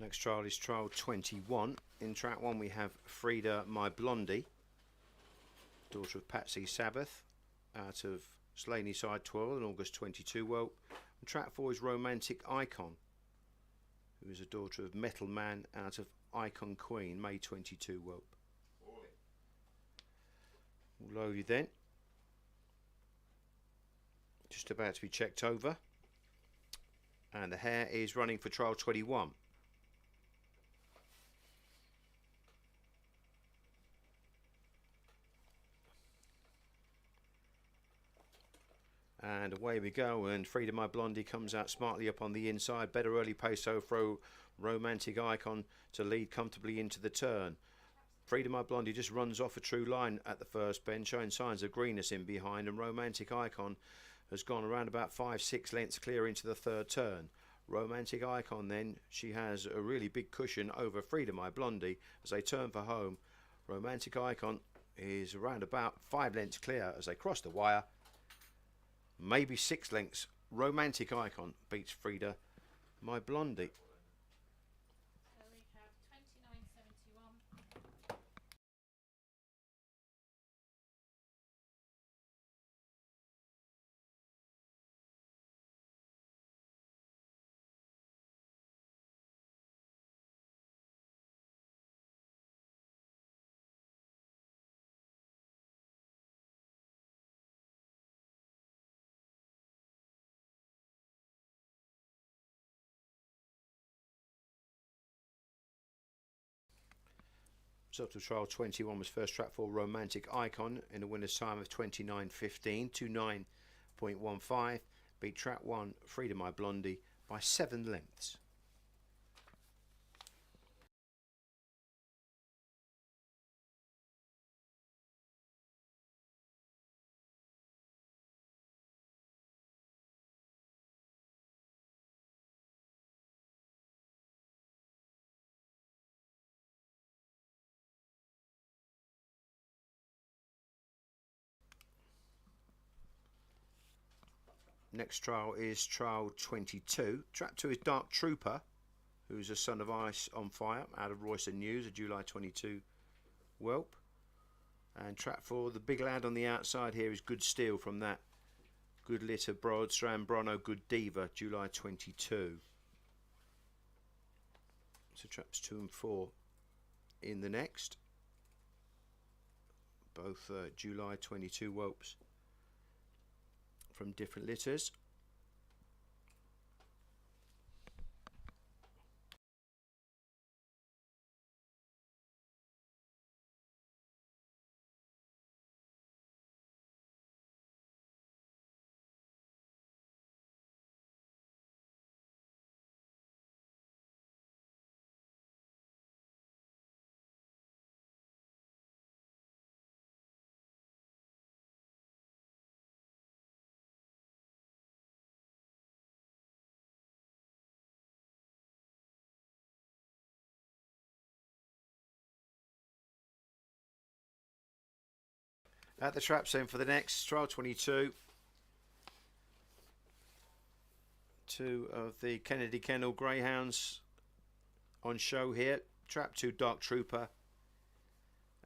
Next trial is trial 21. In track 1 we have Frida, my Blondie, daughter of Patsy Sabbath, out of Slaney Side 12, an August 22 whelp. And track 4 is Romantic Icon, who is a daughter of Metal Man, out of Icon Queen, May 22 whelp. All loaded then. Just about to be checked over. And the hare is running for trial 21. And away we go, and Frida My Blondie comes out smartly up on the inside. Better early pace so for Romantic Icon to lead comfortably into the turn. Frida My Blondie just runs off a true line at the first bend, showing signs of greenness in behind, and Romantic Icon has gone around about 5-6 lengths clear into the third turn. Romantic Icon then, she has a really big cushion over Frida My Blondie as they turn for home. Romantic Icon is around about 5 lengths clear as they cross the wire. Maybe 6 lengths. Romantic Icon beats Frida My Blondie. So we have 29.71. Result of trial 21 was first track for Romantic Icon in a winner's time of 29.15, 29.15. Beat track 1 Frida My Blondie by 7 lengths. Next trial is trial 22. Track 2 is Dark Trooper, who's a son of Ice on Fire, out of Royston News, a July 22 whelp. And track 4, the big lad on the outside here is Good Steel from that Good Litter Broad Strand Brono Good Diva, July 22. So traps 2 and 4 in the next. Both July 22 whelps from different litters. At the traps then for the next trial 22. 2 of the Kennedy Kennel Greyhounds on show here. Trap 2 Dark Trooper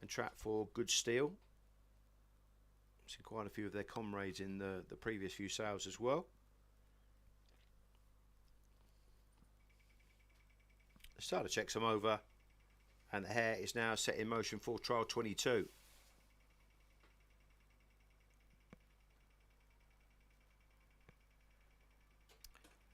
and trap 4 Good Steel. Seen quite a few of their comrades in the previous few sales as well. The starter checks them over, and the hare is now set in motion for trial 22.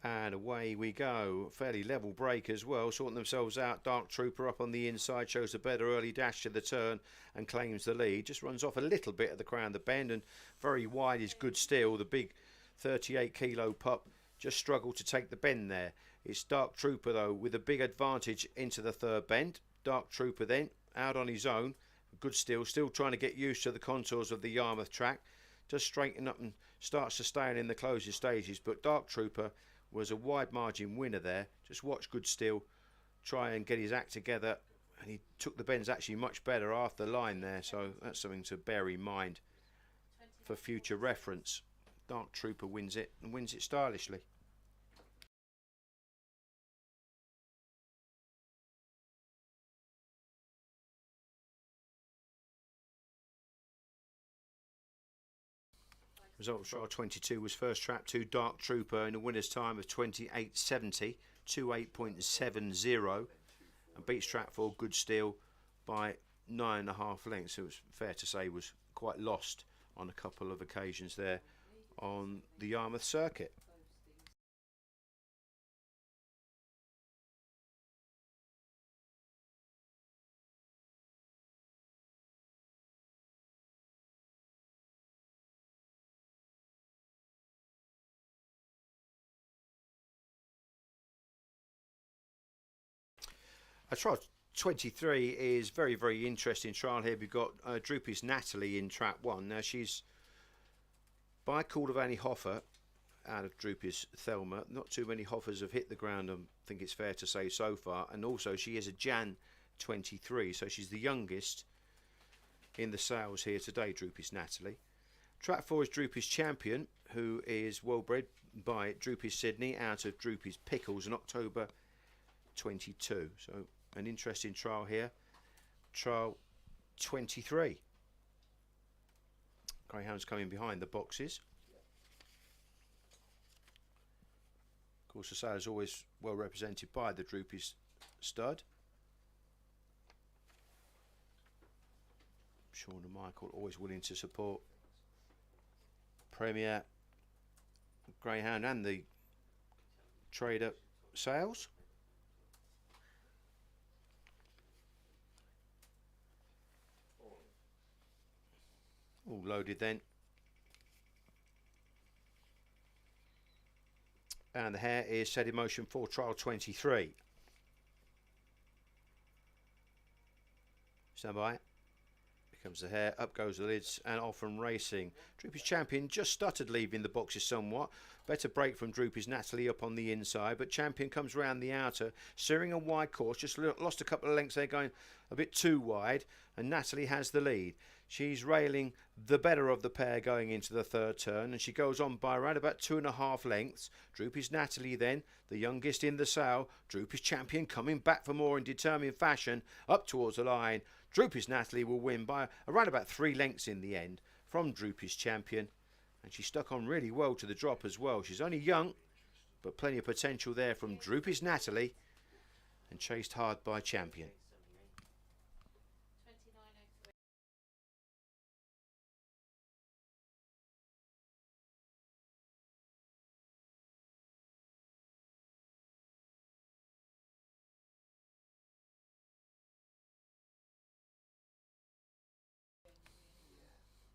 And away we go. Fairly level break as well, sorting themselves out. Dark Trooper up on the inside, shows a better early dash to the turn and claims the lead. Just runs off a little bit at the crown of the bend, and very wide is Good Steel. The big 38 kilo pup just struggled to take the bend there. It's Dark Trooper though with a big advantage into the third bend. Dark Trooper then out on his own. Good Steel still trying to get used to the contours of the Yarmouth track. Just straighten up and starts to stay in the closing stages, but Dark Trooper was a wide margin winner there. Just watch Good Steel try and get his act together, and he took the bends actually much better after the line there, so that's something to bear in mind for future reference. Dark Trooper wins it, and wins it stylishly. Result of trial 22 was first trap 2 Dark Trooper in a winner's time of 28.70, 28.70, and beats trap 4 Good Steel by 9.5 lengths. So it was fair to say was quite lost on a couple of occasions there on the Yarmouth circuit. Trial 23 is very, very interesting trial here. We've got Droopy's Natalie in trap 1. Now she's by Caldovani Hoffer out of Droopy's Thelma. Not too many Hoffers have hit the ground, I think it's fair to say, so far. And also she is a Jan 23, so she's the youngest in the sales here today, Droopy's Natalie. Trap 4 is Droopy's Champion, who is well bred by Droopy's Sydney out of Droopy's Pickles in October 22. So an interesting trial here. Trial 23. Greyhound's coming behind the boxes. Of course, the sale is always well represented by the Droopy's stud. Sean and Michael always willing to support Premier, Greyhound and the Trader sales. All loaded then. And the hare is set in motion for trial 23. Stand by. Here comes the hare, up goes the lids, and off and racing. Droopy's Champion just stuttered leaving the boxes somewhat. Better break from Droopy's Natalie up on the inside, but Champion comes round the outer, steering a wide course, just lost a couple of lengths there, going a bit too wide, and Natalie has the lead. She's railing the better of the pair going into the third turn, and she goes on by around about 2.5 lengths. Droopy's Natalie then, the youngest in the sale. Droopy's Champion coming back for more in determined fashion, up towards the line. Droopy's Natalie will win by around about 3 lengths in the end from Droopy's Champion, and she stuck on really well to the drop as well. She's only young, but plenty of potential there from Droopy's Natalie, and chased hard by Champion.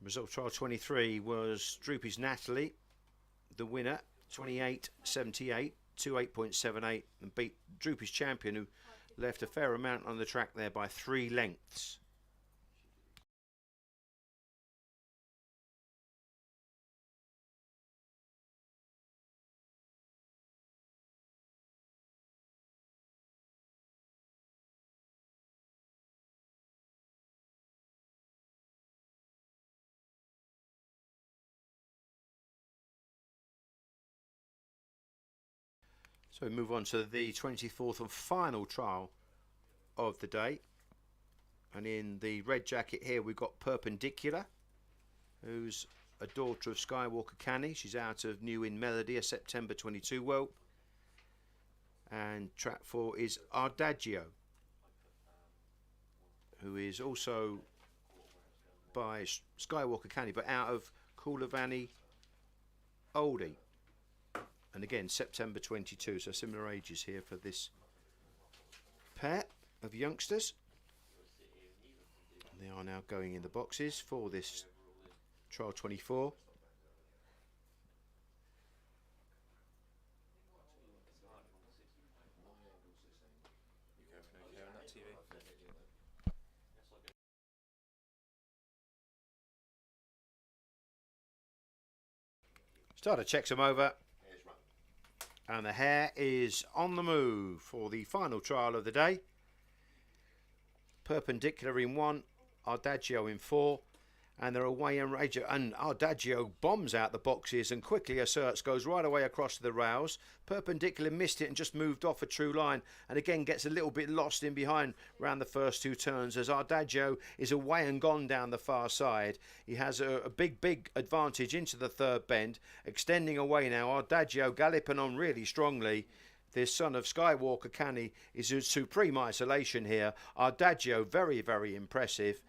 Result of trial 23 was Droopy's Natalie, the winner, 28.78, 28.78, and beat Droopy's Champion, who left a fair amount on the track there by 3 lengths. So we move on to the 24th and final trial of the day. And in the red jacket here we've got Perpendicular, who's a daughter of Skywalker Canny. She's out of New in Melody, a September 22 whelp. And track 4 is Ardagio, who is also by Skywalker Canny, but out of Caldovani Oldie. And again, September 22, so similar ages here for this pair of youngsters. And they are now going in the boxes for this trial 24. Starter checks them over. And the hare is on the move for the final trial of the day. Perpendicular in 1, Ardagio in 4, and they're away and rage, and Ardagio bombs out the boxes and quickly asserts, goes right away across to the rails. Perpendicular missed it and just moved off a true line, and again gets a little bit lost in behind round the first two turns as Ardagio is away and gone down the far side. He has a big advantage into the third bend, extending away now. Ardagio galloping on really strongly. This son of Skywalker Canny is in supreme isolation here. Ardagio very impressive.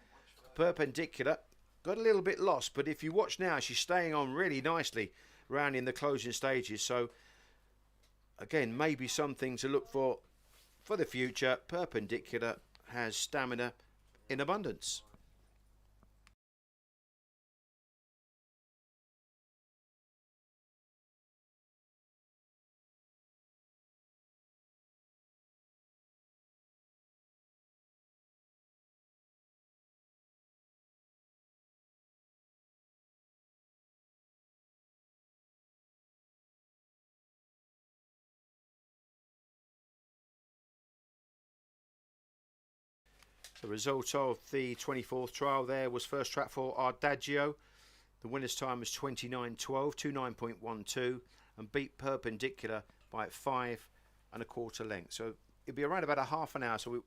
Perpendicular got a little bit lost, but if you watch now, she's staying on really nicely round in the closing stages. So again, maybe something to look for the future. Perpendicular has stamina in abundance. The result of the 24th trial there was first track for Ardagio. The winner's time was 29.12, 29.12, and beat Perpendicular by 5 1/4 lengths. So it'll be around about a half an hour. So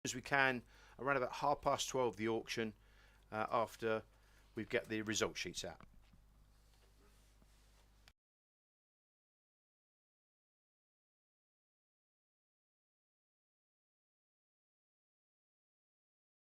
as we can, around about 12:30 the auction, after we get the result sheets out.